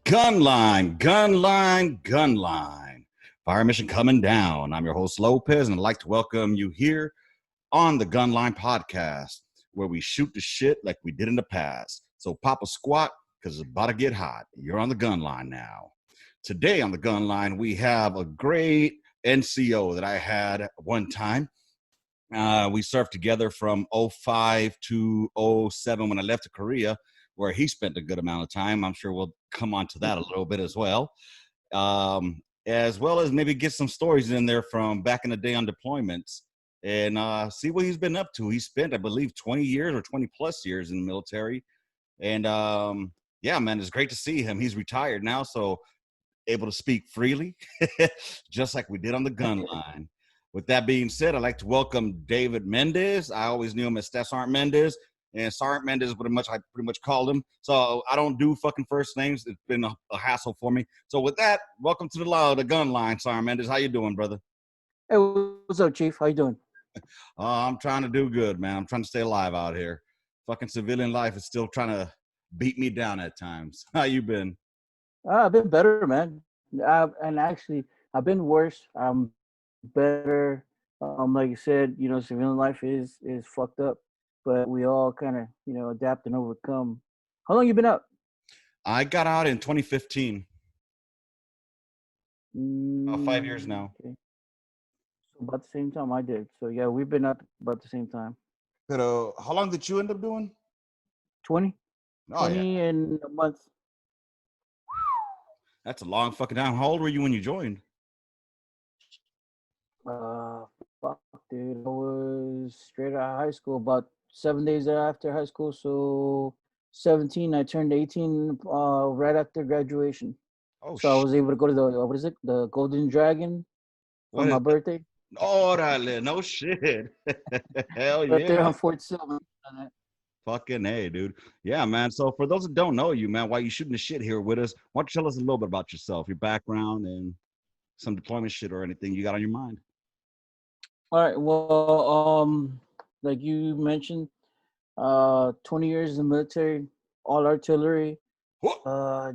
Gunline. Fire mission coming down. I'm your host, Lopez, and I'd like to welcome you here on the Gunline podcast, where we shoot the shit like we did in the past. So pop a squat, because it's about to get hot. You're on the Gunline now. Today on the Gunline, we have a great NCO that I had one time. We served together from 05 to 07 when I left to Korea, where he spent a good amount of time. I'm sure we'll come on to that a little bit as well as maybe get some stories in there from back in the day on deployments and see what he's been up to. He spent, I believe, 20 years or 20 plus years in the military. And yeah, man, it's great to see him. He's retired now, so able to speak freely, just like we did on the gun line. With that being said, I'd like to welcome David Mendez. I always knew him as Staff Sergeant Mendez, and Sergeant Mendez I pretty much called him. So I don't do fucking first names. It's been a hassle for me. So with that, welcome to the gun line, Sergeant Mendez. How you doing, brother? Hey, what's up, Chief? How you doing? I'm trying to do good, man. I'm trying to stay alive out here. Fucking civilian life is still trying to beat me down at times. How you been? I've been better, man. And actually, I've been worse. I'm better. Like you said, civilian life is fucked up, but we all kind of, adapt and overcome. How long you been up? I got out in 2015. About 5 years now. Okay. So about the same time I did. So yeah, we've been up about the same time. But how long did you end up doing? 20? Oh, 20 in a month. That's a long fucking time. How old were you when you joined? Fuck, dude. I was straight out of high school about 7 days after high school. So 17, I turned 18 right after graduation. Oh, so I was able to go to the Golden Dragon for my birthday. Orale, no shit. Hell right yeah. there on Fort Sill. Fucking A, dude. Yeah, man. So for those that don't know you, man, why you shooting the shit here with us, why don't you tell us a little bit about yourself, your background, and some deployment shit or anything you got on your mind? All right. Well, like you mentioned, 20 years in the military, all artillery.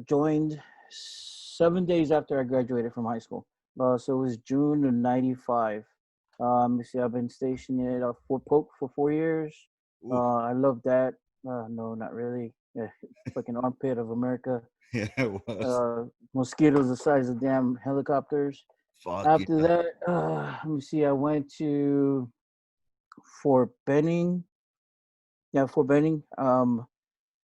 Joined 7 days after I graduated from high school. So it was June of '95. I've been stationed at Fort Polk for 4 years. I love that. No, not really. Yeah, fucking armpit of America. Yeah, it was. Mosquitoes the size of damn helicopters. Fuck After yeah. that, I went to Fort Benning. Yeah, Fort Benning. I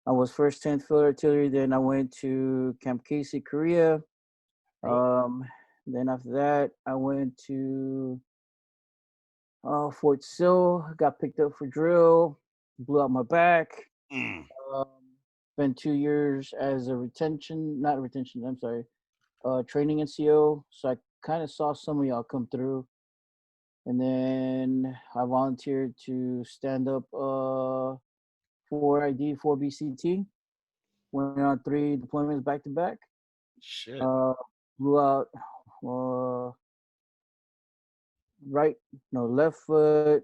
was first 10th Field Artillery. Then I went to Camp Casey, Korea. Then after that, I went to Fort Sill. Got picked up for drill. Blew out my back. Spent 2 years as a training NCO. So I kind of saw some of y'all come through. And then I volunteered to stand up 4ID, 4BCT. Went on 3 deployments back to back. Shit. Blew out left foot,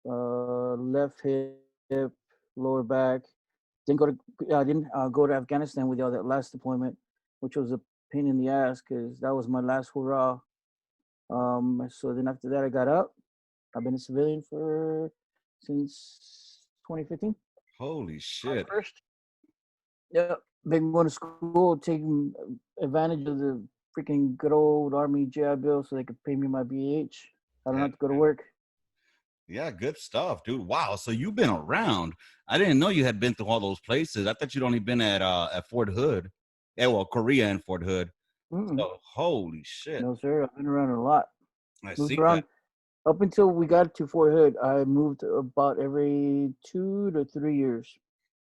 left hip, lower back. I didn't go to Afghanistan with y'all that last deployment, which was a pain in the ass because that was my last hurrah. So then after that, I got up. I've been a civilian since 2015. Holy shit. First. Yeah, been going to school, taking advantage of the freaking good old Army GI Bill so they could pay me my BH. I don't have to go to work. Yeah, good stuff, dude. Wow. So you've been around. I didn't know you had been through all those places. I thought you'd only been at Fort Hood. Yeah, well, Korea and Fort Hood. So holy shit. No, sir. I've been around a lot. Moved around that. Up until we got to Fort Hood, I moved about every 2 to 3 years.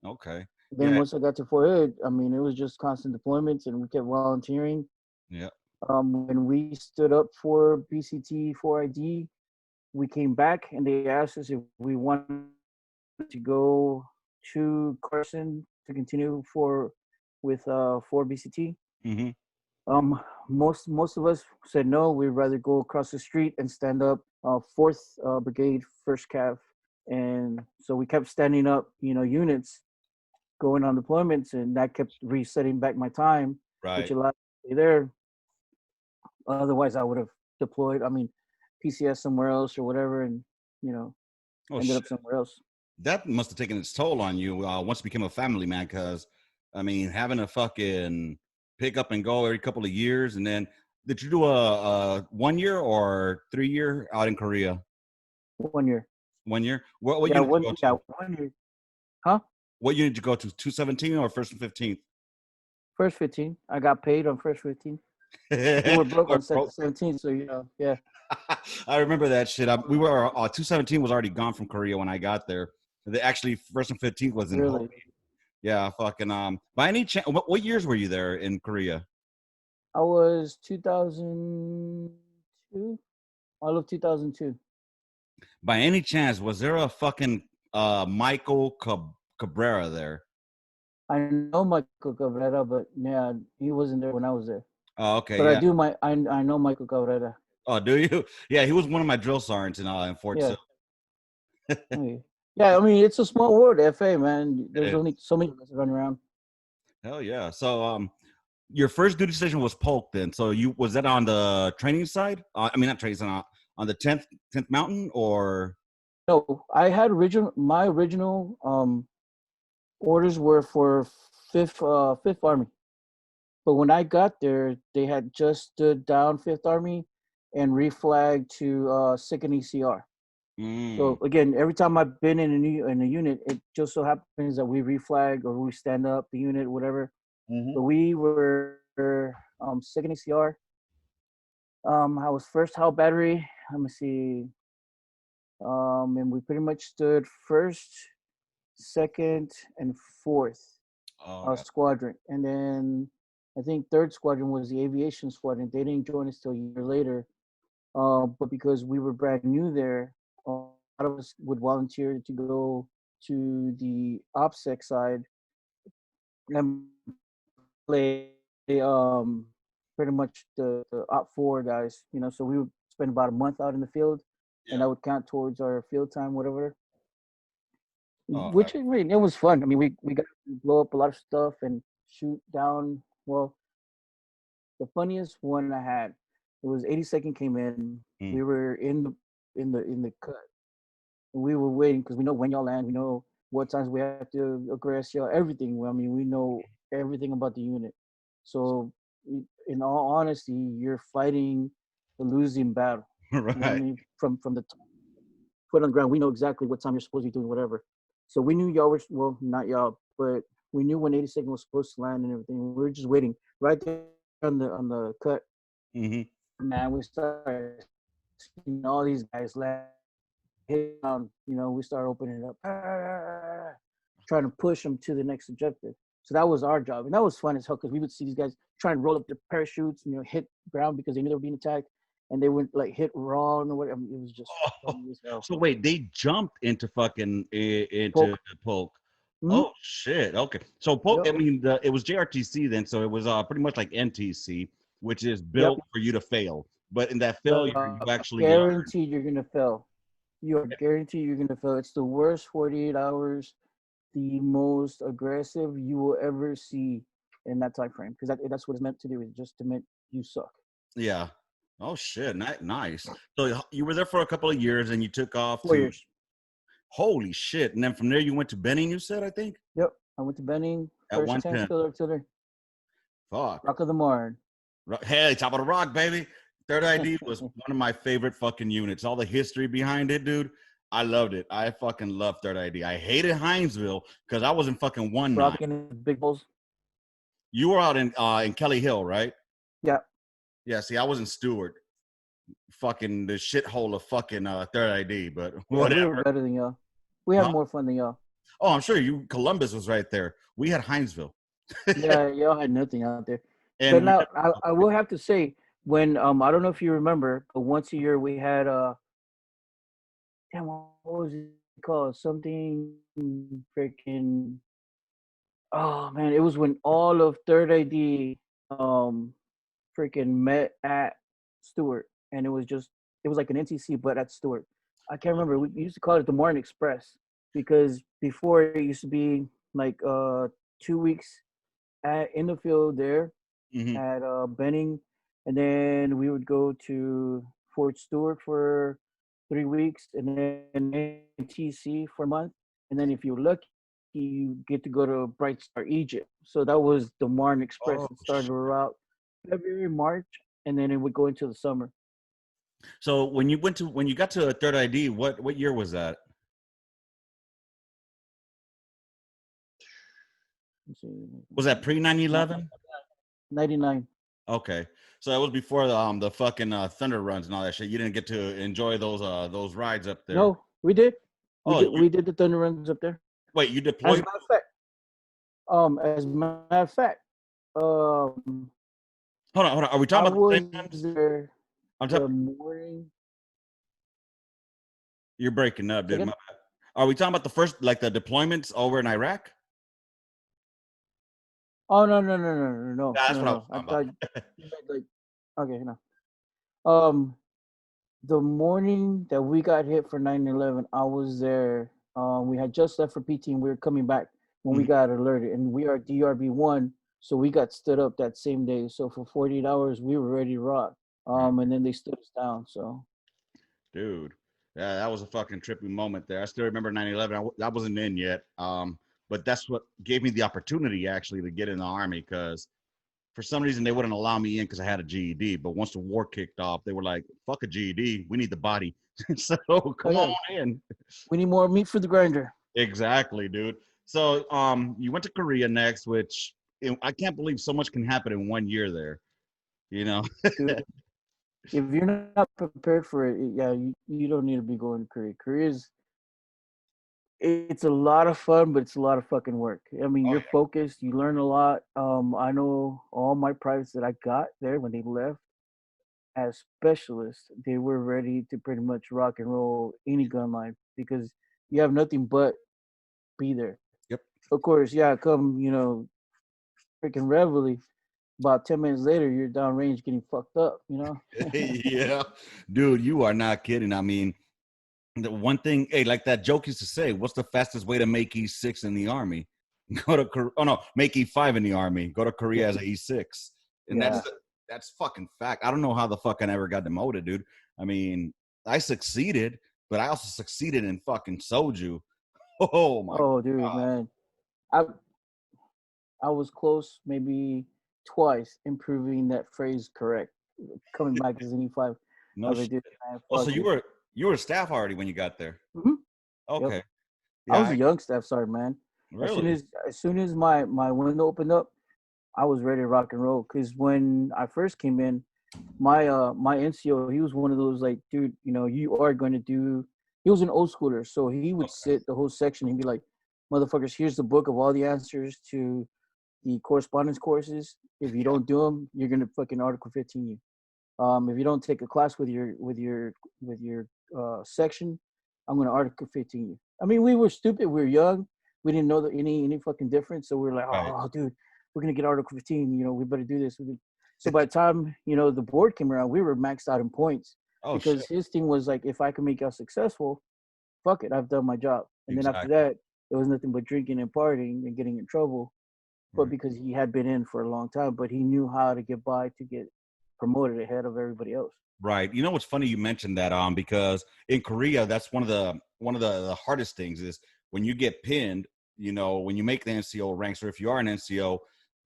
Okay. Then once I got to Fort Hood, I mean, it was just constant deployments and we kept volunteering. Yeah. When we stood up for BCT 4ID, we came back and they asked us if we wanted to go to Carson to continue with 4BCT. Most of us said no. We'd rather go across the street and stand up 4th Brigade, 1st Cav, and so we kept standing up, units. going on deployments, and that kept resetting back my time, which Right. allowed me to stay there. Otherwise, I would have deployed. I mean, PCS somewhere else or whatever, and you know, Oh ended shit. up somewhere else. That must have taken its toll on you once you became a family man. Because I mean, having a fucking pick up and go every couple of years, and then did you do a 1 year or 3 year out in Korea? 1 year. 1 year. What Yeah, unit did one. you go Yeah, to? 1 year. Huh? What unit did you go to? 217 or first and 15th? First 15. I got paid on first 15. We were broke Or on 17, so yeah. I remember that shit. We were 217 was already gone from Korea when I got there. They actually first and 15th was in Ho. Really. Yeah, fucking by any chance, what years were you there in Korea? I was 2002. All of 2002. By any chance, was there a fucking Michael Cabrera there? I know Michael Cabrera, but yeah, he wasn't there when I was there. Oh, okay, But I yeah. do I know Michael Cabrera. Oh, do you? Yeah, he was one of my drill sergeants in Fort Sill. Yeah. Okay. Yeah, I mean it's a small world, FA man. It There's is. only so many of us running around. Hell yeah. So your first duty station was Polk then. So you was that on the training side? I mean not training side, on the 10th Mountain or No, I had my original orders were for Fifth Army. But when I got there, they had just stood down Fifth Army and reflagged to Second ECR. mm, So again, every time I've been in a unit, it just so happens that we reflag or we stand up the unit, whatever. hmm. But we were Second ECR. I was first Howe Battery. Let me see. And we pretty much stood first, second, and fourth Oh, okay. squadron. And then I think third squadron was the aviation squadron. They didn't join us till a year later. But because we were brand new there, a lot of us would volunteer to go to the OPSEC side and play pretty much the Op 4 guys. So we would spend about a month out in the field, and Yeah. that would count towards our field time, whatever. Oh, Which I mean, it was fun. I mean, we got to blow up a lot of stuff and shoot down. Well, the funniest one I had, it was 82nd came in. mm, We were in the cut. And we were waiting because we know when y'all land. We know what times we have to aggress y'all. Everything. I mean, we know everything about the unit. So, in all honesty, you're fighting a losing battle. You know what I right. mean? From the foot on the ground, we know exactly what time you're supposed to be doing whatever. So we knew y'all were, well, not y'all, but we knew when 82nd was supposed to land and everything. We were just waiting right there on the cut. Hmm. Man, we started seeing all these guys land, hit down. We started opening it up, trying to push them to the next objective. So that was our job, and that was fun as hell because we would see these guys try and roll up their parachutes, hit ground because they knew they were being attacked, and they would like hit wrong or whatever. I mean, it was just Oh, funny as hell. so wait, they jumped into fucking into Polk. Polk. Mm-hmm. Oh shit. Okay. So Polk, I Yep. mean it was JRTC then, so it was pretty much like NTC, which is Yep. built for you to fail. But in that failure, Uh, you actually learn. Guaranteed you're gonna fail. You are guaranteed you're gonna fail. It's the worst 48 hours, the most aggressive you will ever see in that time frame because that's what it's meant to do. It's just to make you suck. Yeah. Oh shit. Nice. So you were there for a couple of years and you took off Four to years. holy shit. And then from there you went to Benning, you said, I think? Yep. I went to Benning, At first 110. tank field artillery, Fuck. Rock of the Marne. Hey, top of the rock, baby. Third ID was one of my favorite fucking units. All the history behind it, dude. I loved it. I fucking loved Third ID. I hated Hinesville because I was in fucking 1-9. Rocking big bulls. You were out in Kelly Hill, right? Yeah. Yeah, see, I was in Stewart. Fucking the shithole of fucking Third ID, but Yeah, we were whatever. better than y'all. We had Huh? more fun than y'all. Oh, I'm sure you Columbus was right there. We had Hinesville. Yeah, y'all had nothing out there. But And we now I will have to say when I don't know if you remember, but once a year we had damn, what was it called? Something freaking, oh man, it was when all of third ID freaking met at Stewart, and it was like an NTC but at Stewart. I can't remember. We used to call it the Martin Express because before it used to be like 2 weeks in the field there Mm-hmm. at Benning, and then we would go to Fort Stewart for 3 weeks, and then NTC for a month, and then if you're lucky, you get to go to Bright Star, Egypt. So that was the Marne Express. Oh, It started around February, March, and then it would go into the summer. so when you got to a third ID, what year was that? Let's see, Was that pre 9/11? 99. Okay, so that was before the fucking Thunder runs and all that shit. You didn't get to enjoy those rides up there. No, we did. We Oh, did. We did the Thunder runs up there. wait, you As a deployed? matter of fact, as a matter of fact, um, Hold on. Are we I talking about the was same times? there I'm the talking. morning. You're breaking up, dude. Second. Are we talking about the first, like the deployments over in Iraq? Oh no Yeah, that's no what I was no. I talking thought about. you meant like okay no. Um, the morning that we got hit for 9/11, I was there. We had just left for PT and we were coming back when we Mhm. got alerted, and we are DRB1, so we got stood up that same day. So for 48 hours, we were ready to rock. Right. And then they stood us down. So Dude, yeah, that was a fucking trippy moment there. I still remember 9/11. I wasn't in yet, but that's what gave me the opportunity actually to get in the army because for some reason they wouldn't allow me in because I had a GED. But once the war kicked off, they were like, "Fuck a GED, we need the body." So oh come yeah, on in. we need more meat for the grinder, Exactly, dude. So you went to Korea next, which I can't believe so much can happen in 1 year there. You know. dude. If you're not prepared for it, yeah, you don't need to be going to Korea. Korea's it's a lot of fun, but it's a lot of fucking work. I mean, Oh you're focused, you learn a lot. I know all my privates that I got there when they left as specialists, they were ready to pretty much rock and roll any gun line because you have nothing but be there. yeah. Of course, yeah, come, freaking reveille. About 10 minutes later, you're downrange getting fucked up. Yep. Yeah, dude, you are not kidding. I mean, the one thing, hey, like that joke used to say, what's the fastest way to make E6 in the army? Go to Korea. Oh no, make E5 in the army. Go to Korea Yeah. as an E6, and Yeah. that's fucking fact. I don't know how the fuck I never got demoted, dude. I mean, I succeeded, but I also succeeded in fucking soju. Oh my Oh, dude, god, man. I I was close maybe twice improving that phrase correct. Coming back as an E5. I no was shit. like, dude, man, Oh, so fuck it. you were staff already when you got there? Hmm. Yep. Okay, I yeah, was a young staff sergeant, man. As soon really. as as soon as my window opened up, I was ready to rock and roll. Cause when I first came in, my NCO, he was one of those like, dude, you are going to do. He was an old schooler, so he would Okay, sit the whole section and be like, "Motherfuckers, here's the book of all the answers to the correspondence courses. If you don't do them, you're gonna fucking Article 15 you. If you don't take a class with your section, I'm gonna Article 15 you." I mean, we were stupid. We were young. We didn't know any fucking difference. So we are like, right. oh, dude, we're gonna get Article 15. We better do this. So by the time the board came around, we were maxed out in points Oh shit, because his thing was like, if I can make y'all successful, fuck it, I've done my job. And then after exactly. that, it was nothing but drinking and partying and getting in trouble. But Right. because he had been in for a long time, but he knew how to get by to get promoted ahead of everybody else. Right. You know what's funny you mentioned that because in Korea that's one of the hardest things is when you get pinned, when you make the NCO ranks or if you are an NCO,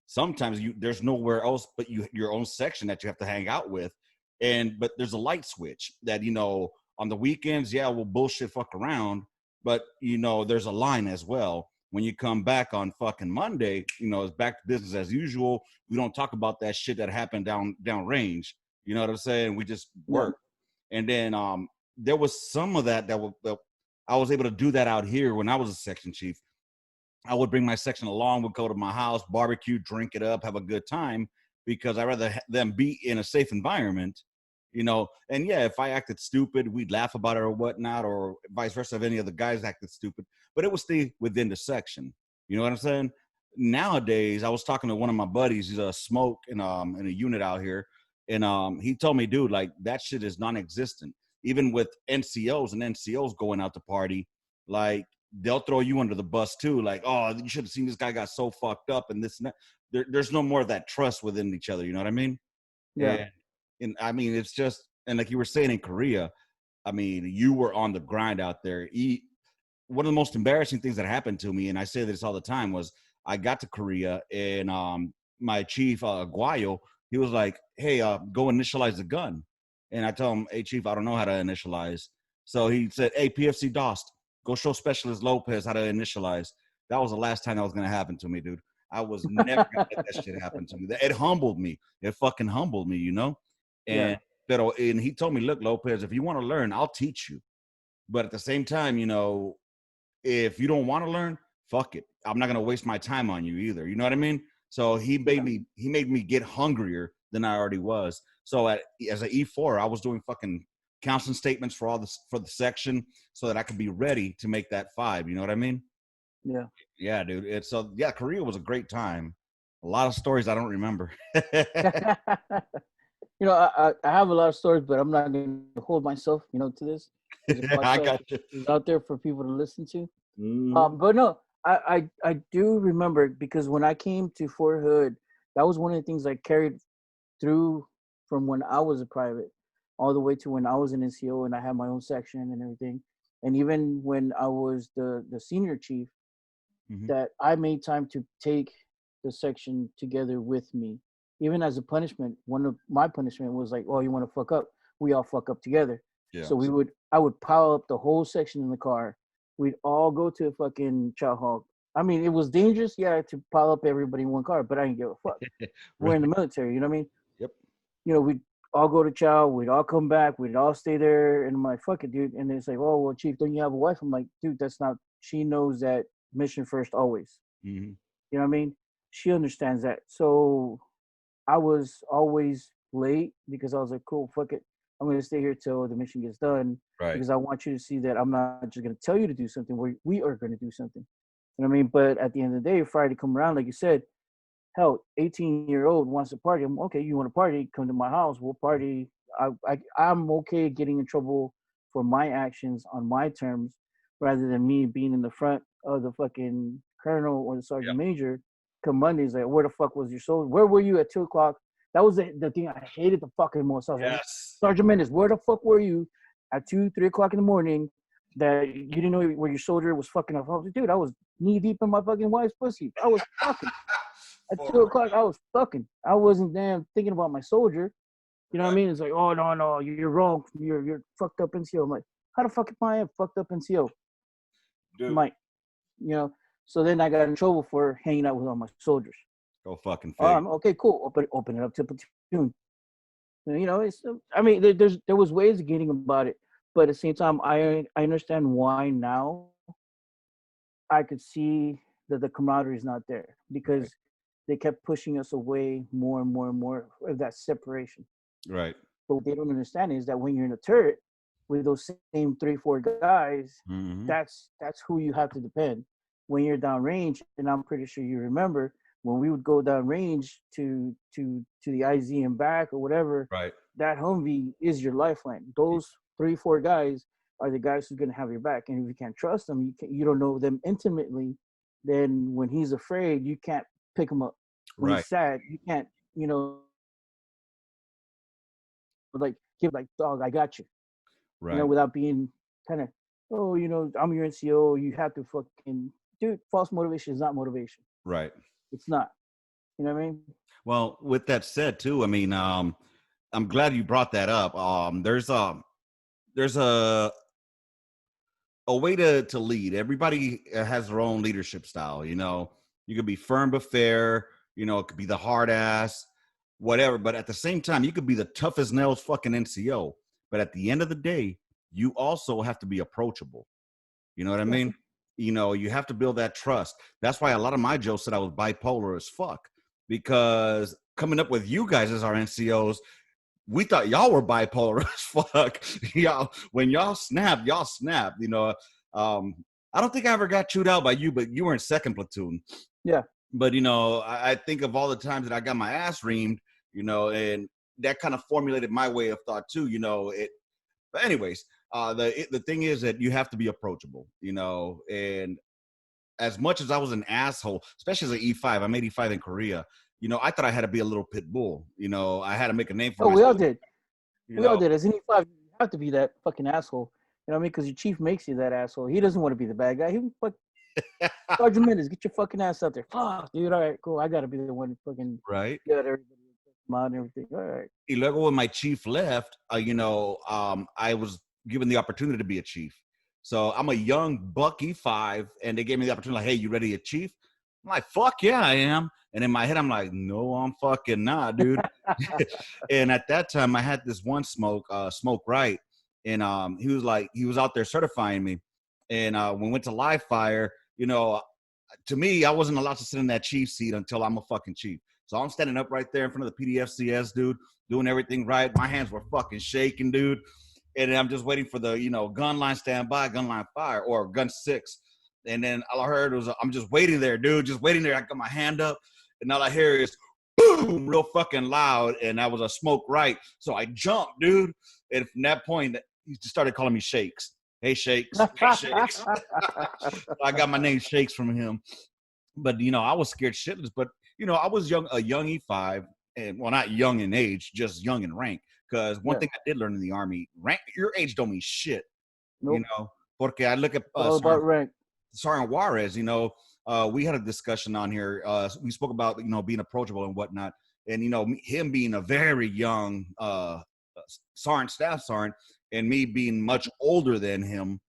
sometimes there's nowhere else but your own section that you have to hang out with. But there's a light switch that on the weekends, yeah, we'll bullshit fuck around, but there's a line as well. When you come back on fucking Monday, it's back to business as usual. We don't talk about that shit that happened down range. You know what I'm saying? We just Yeah. work. And then there was some of that I was able to do that out here when I was a section chief. I would bring my section along, would go to my house, barbecue, drink it up, have a good time because I'd rather them be in a safe environment. And yeah, if I acted stupid, we'd laugh about it or whatnot, or vice versa if any of the guys acted stupid, but it would stay within the section. You know what I'm saying? Nowadays, I was talking to one of my buddies, he's a smoke in a unit out here, and he told me, dude, like that shit is non-existent. Even with NCOs and NCOs going out to party, like they'll throw you under the bus too. Like, oh, you should have seen this guy got so fucked up and this and that. There's no more of that trust within each other. You know what I mean? Yeah. And I mean, it's just, and like you were saying in Korea, I mean, you were on the grind out there. One of the most embarrassing things that happened to me, and I say this all the time, was I got to Korea and my chief, Guayo, he was like, hey, go initialize the gun. And I told him, hey, chief, I don't know how to initialize. So he said, hey, PFC DOST, go show Specialist Lopez how to initialize. That was the last time that was going to happen to me, dude. I was never going to let that shit happen to me. It humbled me. It fucking humbled me, you know? And, Yeah. and he told me, look, Lopez, if you want to learn, I'll teach you. But at the same time, you know, if you don't want to learn, fuck it. I'm not going to waste my time on you either. You know what I mean? So he made me get hungrier than I already was. So as an E4, I was doing fucking counseling statements for the section so that I could be ready to make that 5. You know what I mean? Yeah. Yeah, dude. Korea was a great time. A lot of stories I don't remember. You know, I have a lot of stories, but I'm not going to hold myself, you know, to this. Because the I podcast got you. is out there for people to listen to. Mm-hmm. But no, I do remember, because when I came to Fort Hood, that was one of the things I carried through from when I was a private all the way to when I was an NCO and I had my own section and everything. And even when I was the senior chief, Mm-hmm. that I made time to take the section together with me. Even as a punishment, one of my punishment was like, oh, you want to fuck up? We all fuck up together. Yeah. So I would pile up the whole section in the car. We'd all go to a fucking chow hog. I mean, it was dangerous, yeah, to pile up everybody in one car, but I didn't give a fuck. We're in the military, you know what I mean? Yep. You know, we'd all go to chow, we'd all come back, we'd all stay there, and I'm like, fuck it, dude. And it's like, oh, well, chief, don't you have a wife? I'm like, dude, that's not, she knows that mission first always. Mm-hmm. You know what I mean? She understands that. So I was always late because I was like, cool, fuck it. I'm going to stay here till the mission gets done, Right. because I want you to see that I'm not just going to tell you to do something. We are going to do something. You know what I mean? But at the end of the day, Friday come around, like you said, hell, 18-year-old wants to party. I'm okay. You want to party? Come to my house. We'll party. I'm okay getting in trouble for my actions on my terms, rather than me being in the front of the fucking colonel or the sergeant major. Come Mondays, like, where the fuck was your soldier? Where were you at 2 o'clock? That was the thing I hated the fucking most. I was like, Sergeant Mendez, where the fuck were you at 3 o'clock in the morning that you didn't know where your soldier was fucking up? I was like, dude, I was knee deep in my fucking wife's pussy. I was fucking. At 2 o'clock, I was fucking. I wasn't damn thinking about my soldier. You know what I mean? It's like, oh no, you're wrong. You're fucked up NCO. I'm like, how the fuck am I fucked up NCO? Dude. I'm like, you know. So then I got in trouble for hanging out with all my soldiers. Go fucking fake. Okay, cool. Open it up to platoon. You know, it's. I mean, there was ways of getting about it, but at the same time, I understand why now. I could see that the camaraderie is not there, because they kept pushing us away more and more and more of that separation. Right. But what they don't understand is that when you're in a turret with those same 3-4 guys, Mm-hmm. that's who you have to depend. When you're downrange, and I'm pretty sure you remember when we would go downrange to the IZ and back or whatever, Right. that Humvee is your lifeline. Those 3-4 guys are the guys who's gonna have your back. And if you can't trust them, you don't know them intimately, then when he's afraid, you can't pick him up. When he's sad, you can't, you know, like give like, dog, I got you. Right. You know, without being kind of, oh, you know, I'm your NCO, you have to fucking, dude, false motivation is not motivation. Right. It's not. You know what I mean? Well, with that said too, I mean, I'm glad you brought that up. There's a way to lead. Everybody has their own leadership style. You know, you could be firm but fair. You know, it could be the hard ass, whatever. But at the same time, you could be the tough as nails fucking NCO. But at the end of the day, you also have to be approachable. You know what I mean? You know, you have to build that trust. That's why a lot of my Joe said I was bipolar as fuck, because coming up with you guys as our NCOs, we thought y'all were bipolar as fuck. Y'all, when y'all snapped, you know. I don't think I ever got chewed out by you, but you were in second platoon. Yeah. But, you know, I think of all the times that I got my ass reamed, you know, and that kind of formulated my way of thought too, you know. But anyways, the thing is that you have to be approachable, and as much as I was an asshole, especially as an E5, I made E5 in Korea. I thought I had to be a little pit bull. I had to make a name for Oh, we all myself. did. You We all know, did. As an E5, you have to be that fucking asshole. You know what I mean? Because your chief makes you that asshole. He doesn't want to be the bad guy. He fuck Sergeant Mendez, get your fucking ass out there. Fuck, dude. All right, cool. I gotta be the one to fucking right? get everybody out and everything. All right. Y luego when my chief left, I was given the opportunity to be a chief. So I'm a young buck E5, and they gave me the opportunity, like, hey, you ready to chief? I'm like, fuck yeah, I am. And in my head, I'm like, no, I'm fucking not, dude. And at that time, I had this one Smoke Right, and he was out there certifying me. And when we went to live fire, to me, I wasn't allowed to sit in that chief seat until I'm a fucking chief. So I'm standing up right there in front of the PDFCS, dude, doing everything right. My hands were fucking shaking, dude. And then I'm just waiting for the, gun line standby, gun line fire, or gun 6. And then all I heard was, I'm just waiting there, dude, just waiting there. I got my hand up, and all I hear is boom, real fucking loud. And that was a Smoke Right. So I jumped, dude. And from that point, he just started calling me Shakes. Hey, Shakes. Hey, Shakes. I got my name Shakes from him. But, I was scared shitless. But, I was a young E5, and well, not young in age, just young in rank. Because one thing I did learn in the Army, rank, your age don't mean shit, Nope. Porque I look at It's all about rank. Sergeant Juarez, we had a discussion on here. We spoke about, being approachable and whatnot. And, him being a very young sergeant, staff sergeant, and me being much older than him,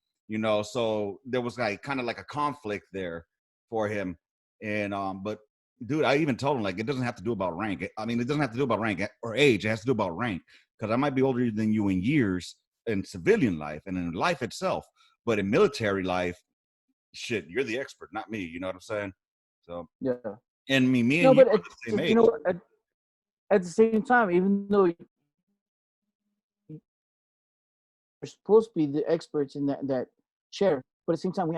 so there was kind of like a conflict there for him. And, but dude, I even told him, like, it doesn't have to do about rank. I mean, it doesn't have to do about rank or age. It has to do about rank, because I might be older than you in years in civilian life and in life itself. But in military life, shit, you're the expert, not me. You know what I'm saying? So, Yeah. and me No, and you but are the same age. you know, at the same time, even though you're supposed to be the experts in that chair, but at the same time, we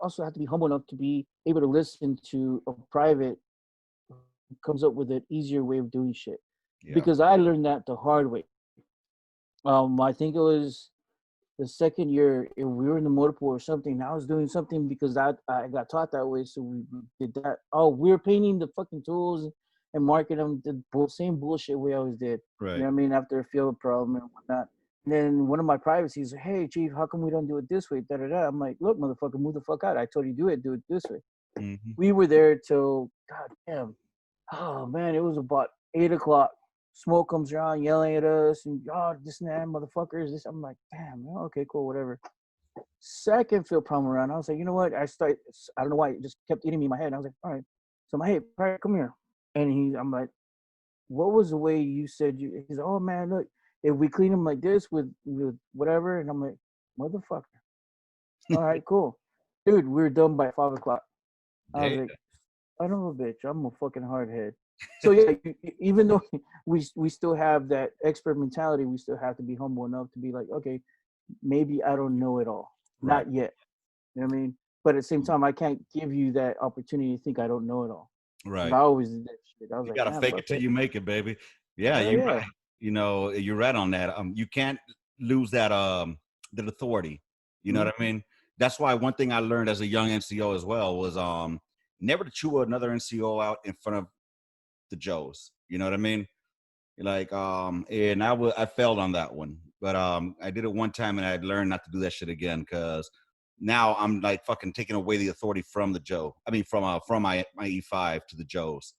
also have to be humble enough to be able to listen to a private who comes up with an easier way of doing shit. Yeah. Because I learned that the hard way. I think it was the second year, if we were in the motor pool or something. I was doing something because I got taught that way, so we did that. Oh, we were painting the fucking tools and marking them the same bullshit we always did. Right. You know what I mean? After a field problem and whatnot. And then one of my privates, he's like, hey, Chief, how come we don't do it this way? Da, da, da. I'm like, look, motherfucker, move the fuck out. I told you do it this way. Mm-hmm. We were there till, god damn, oh man, it was about 8 o'clock. Smoke comes around yelling at us and this and that, motherfuckers. This, I'm like, damn, okay, cool, whatever. Second field problem around, I was like, you know what? I don't know why, it just kept eating me in my head. And I was like, all right. So I'm like, hey, all right, come here. And I'm like, what was the way you said you? He's like, oh man, look, if we clean them like this with whatever, and I'm like, motherfucker. All right, cool, dude. We were done by 5 o'clock. I was like, I don't know, bitch. I'm a fucking hardhead. So yeah, even though we still have that expert mentality, we still have to be humble enough to be like, okay, maybe I don't know it all, Right. not yet. You know what I mean? But at the same time, I can't give you that opportunity to think I don't know it all. Right. I always did that shit. I was You like, gotta fake it till you make it, baby. Yeah, hell you're yeah. right. You're right on that. You can't lose that that authority. You know what I mean? That's why one thing I learned as a young NCO as well was never to chew another NCO out in front of the Joes. You know what I mean? Like and I failed on that one. But I did it one time, and I learned not to do that shit again, because now I'm like fucking taking away the authority from the Joe. I mean from my E5 to the Joes.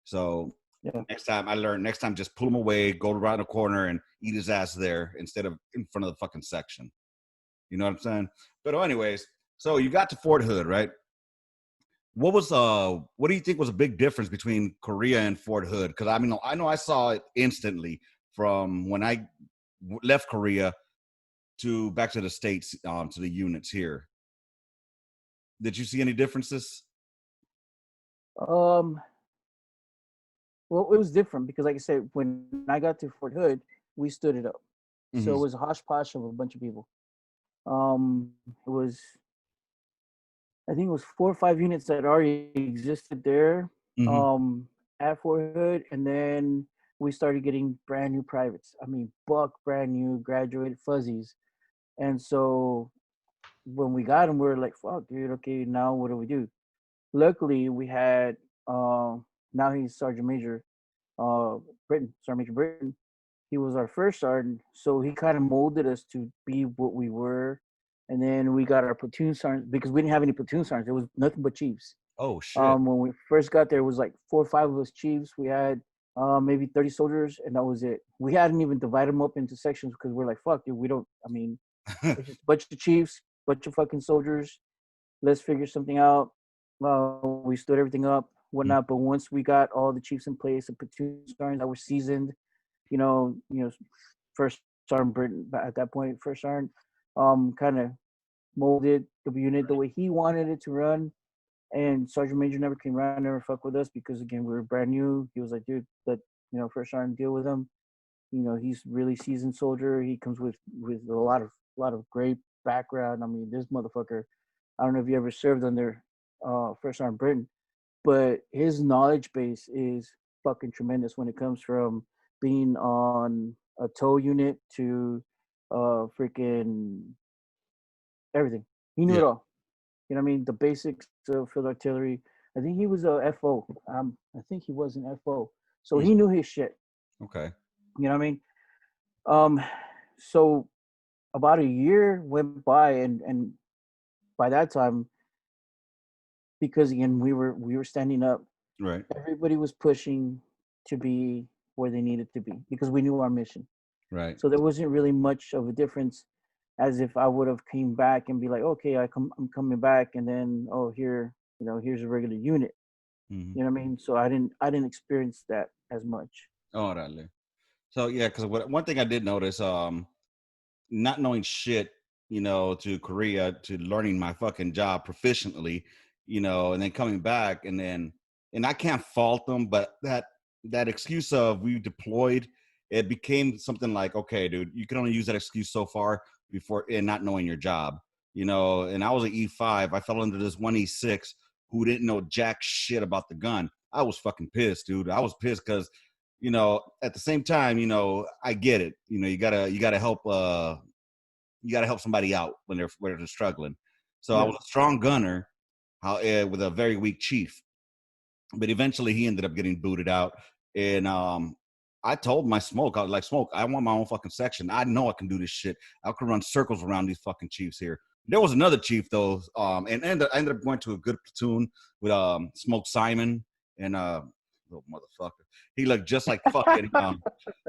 So Yeah. next time just pull him away, go around the corner and eat his ass there instead of in front of the fucking section. You know what I'm saying? But anyways, so you got to Fort Hood, right? What do you think was a big difference between Korea and Fort Hood? Because I mean, I know I saw it instantly from when I left Korea to back to the States, to the units here. Did you see any differences? Well, it was different because, like I said, when I got to Fort Hood, we stood it up. So it was a hodgepodge of a bunch of people. It was, I think it was 4 or 5 units that already existed there, at Fort Hood, and then we started getting brand new privates. I mean, buck brand new, graduated fuzzies. And so when we got him, we were like, "Fuck, dude. Okay, now what do we do?" Luckily, we had now he's Sergeant Major, Sergeant Major Britain. He was our first sergeant, so he kind of molded us to be what we were. And then we got our platoon sergeants because we didn't have any platoon sergeants. It was nothing but chiefs. Oh shit. When we first got there, it was like 4 or 5 of us chiefs. We had maybe 30 soldiers, and that was it. We hadn't even divided them up into sections because we're like, fuck, dude, we don't. I mean, it's just a bunch of chiefs, bunch of fucking soldiers. Let's figure something out. We stood everything up, whatnot. But once we got all the chiefs in place, the platoon sergeants that were seasoned, first sergeant Britain at that point, first sergeant, kind of molded the unit the way he wanted it to run. And Sergeant Major never came around, never fucked with us because again we were brand new. He was like, dude, let first sergeant deal with him. He's really seasoned soldier. He comes with a lot of great background. I mean, this motherfucker. I don't know if you ever served under First Sergeant Britain, but his knowledge base is fucking tremendous when it comes from being on a tow unit to freaking everything. He knew Yeah. it all. You know what I mean? The basics of field artillery. I think he was a FO. I think he was an FO. So he knew his shit. Okay. You know what I mean? So about a year went by, and by that time, because again we were standing up, Right. everybody was pushing to be where they needed to be because we knew our mission. Right. So there wasn't really much of a difference as if I would have came back and be like, okay, I'm coming back, and then here's a regular unit. Mm-hmm. You know what I mean? So I didn't experience that as much. Oh, really? So yeah, because one thing I did notice, not knowing shit, to Korea, to learning my fucking job proficiently, and then coming back, and I can't fault them, but that excuse of we deployed, it became something like, okay, dude, you can only use that excuse so far before and not knowing your job, and I was an E5. I fell into this one E6 who didn't know jack shit about the gun. I was fucking pissed, dude. I was pissed because at the same time, I get it. You gotta help somebody out when they're struggling. So I Yeah, was a strong gunner, with a very weak chief. But eventually he ended up getting booted out. And I told my Smoke, I was like, Smoke, I want my own fucking section. I know I can do this shit. I can run circles around these fucking chiefs here. There was another chief though, and I ended up going to a good platoon with Smoke Simon and little motherfucker. He looked just like fucking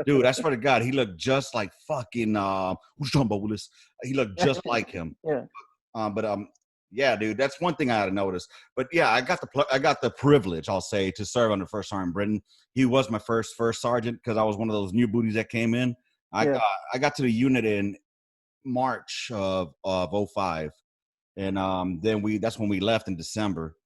dude. I swear to God, he looked just like fucking who's talking about Willis? He looked just like him. yeah, But yeah, dude, that's one thing I had to notice. But yeah, I got the privilege, I'll say, to serve under First Sergeant Britain. He was my first sergeant because I was one of those new booties that came in. yeah, I got to the unit in March of '05, and then that's when we left in December.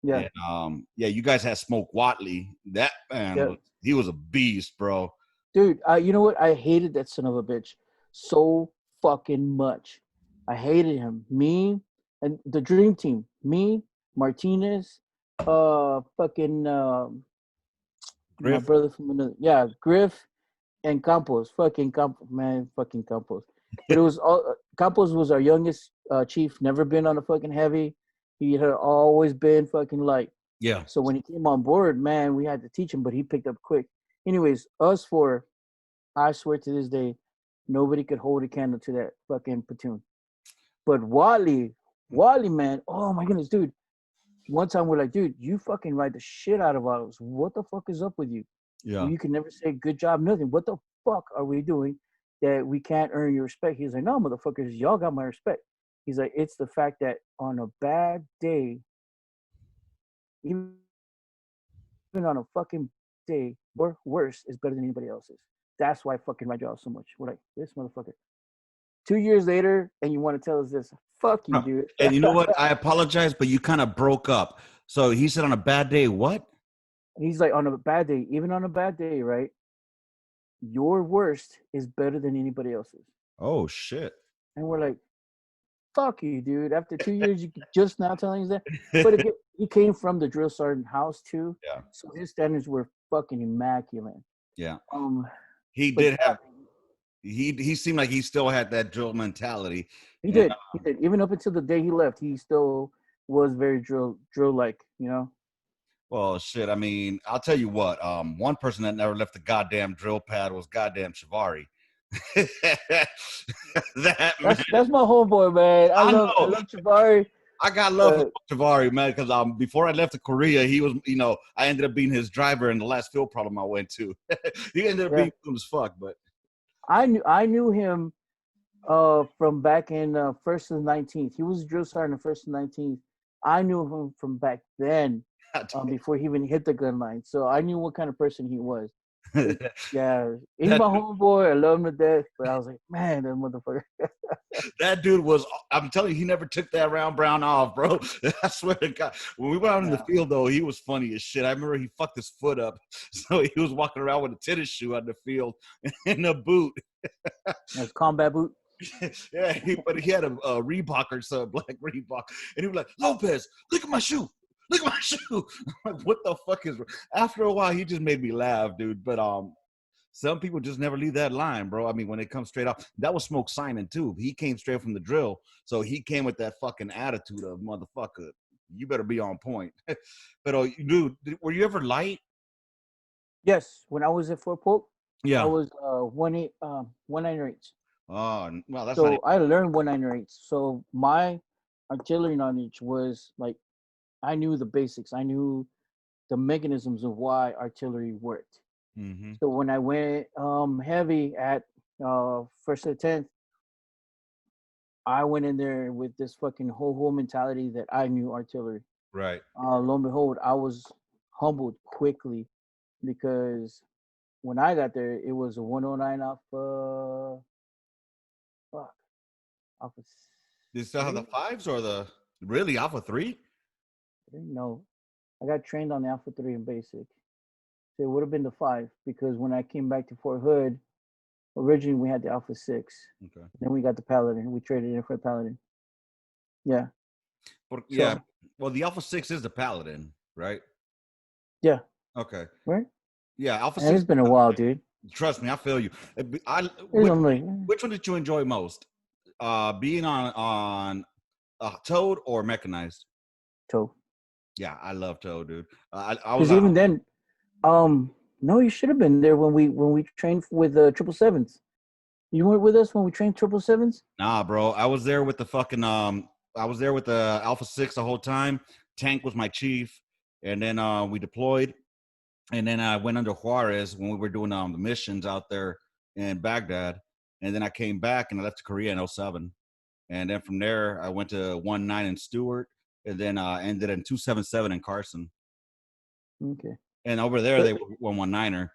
yeah, And yeah, you guys had Smoke Watley. That yeah. man, he was a beast, bro. Dude, you know what? I hated that son of a bitch so fucking much. I hated him. Me and the dream team. Me, Martinez, fucking my Griff. brother from another. Yeah, Griff and Campos. Fucking Campos, man. Fucking Campos. But it was all Campos was our youngest chief. Never been on a fucking heavy. He had always been fucking light. Yeah. So when he came on board, man, we had to teach him, but he picked up quick. Anyways, us four, I swear to this day, nobody could hold a candle to that fucking platoon. But Wally, man, oh my goodness, dude. One time we're like, dude, you fucking ride the shit out of us. What the fuck is up with you? Yeah. You can never say good job, nothing. What the fuck are we doing that we can't earn your respect? He's like, no, motherfuckers, y'all got my respect. He's like, it's the fact that on a bad day, even on a fucking day, or worse, is better than anybody else's. That's why I fucking ride y'all so much. We're like, this motherfucker. 2 years later, and you want to tell us this? Fuck you, Huh. dude. And you know what? I apologize, but you kind of broke up. So he said on a bad day, what? He's like, on a bad day, even on a bad day, right? Your worst is better than anybody else's. Oh shit. And we're like, fuck you, dude. After 2 years, you just now telling us that. But again, he came from the drill sergeant house too, Yeah. so his standards were fucking immaculate. Yeah. Um, He but did yeah, have He seemed like he still had that drill mentality. He And did. He did. Even up until the day he left, he still was very drill like. You know. well, shit. I mean, I'll tell you what. One person that never left the goddamn drill pad was goddamn Shivari. That man, That's my homeboy, man. I I love know. Jabari. I got love for Shivari, man, because before I left to Korea, he was, I ended up being his driver in the last field problem I went to. He ended up Yeah, being cool as fuck, but I knew him from back in First and 19th. He was a drill sergeant in First and 19th. I knew him from back then, before he even hit the gun line. So I knew what kind of person he was. Yeah, he's that my homeboy. I love him to death. But I was like, man, that motherfucker. that dude was. I'm telling you, he never took that round brown off, bro. I swear to God. When we went out in the Yeah, field, though, he was funny as shit. I remember he fucked his foot up, so he was walking around with a tennis shoe on the field and a boot. that's combat boot. Yeah, but he had a Reebok or some black Reebok, and he was like, "Lopez, look at my shoe. Look at my shoe." I'm like, what the fuck is? After a while, he just made me laugh, dude. But some people just never leave that line, bro. I mean, when it comes straight off, that was Smoke Simon too. He came straight from the drill, so he came with that fucking attitude of motherfucker. You better be on point. But dude, were you ever light? Yes, when I was at Fort Polk, I Yeah. was 198. Oh, well, that's not even. So I learned 198. So my artillery knowledge was like I knew the basics. I knew the mechanisms of why artillery worked. Mm-hmm. So when I went heavy at first to 10th, I went in there with this fucking whole mentality that I knew artillery. Right. Lo and behold, I was humbled quickly because when I got there, it was a 109 fuck, alpha Do you still have the 3. fives or the really Alpha 3? No, I got trained on the Alpha 3 in basic. So it would have been the 5 because when I came back to Fort Hood, originally we had the Alpha 6. Okay. Then we got the Paladin. We traded in for the Paladin. Yeah. Yeah. So, Well, the Alpha 6 is the Paladin, right? yeah. Okay. Right? Yeah, Alpha And 6. it's been a while, dude. Trust me, I feel you. I It's, I'm like, which one did you enjoy most? Being on Toad or mechanized? toe. Yeah, I love Toad, dude. I was Because even then, no, you should have been there when we trained with 777s. You weren't with us when we trained 777s? nah, bro. I was there with the fucking I was there with the Alpha 6 the whole time. Tank was my chief, and then we deployed, and then I went under Juarez when we were doing the missions out there in Baghdad, and then I came back and I left to Korea in '07, and then from there I went to 19 in Stewart, and then ended in 277 in Carson, Okay. and over there So, they were 119er,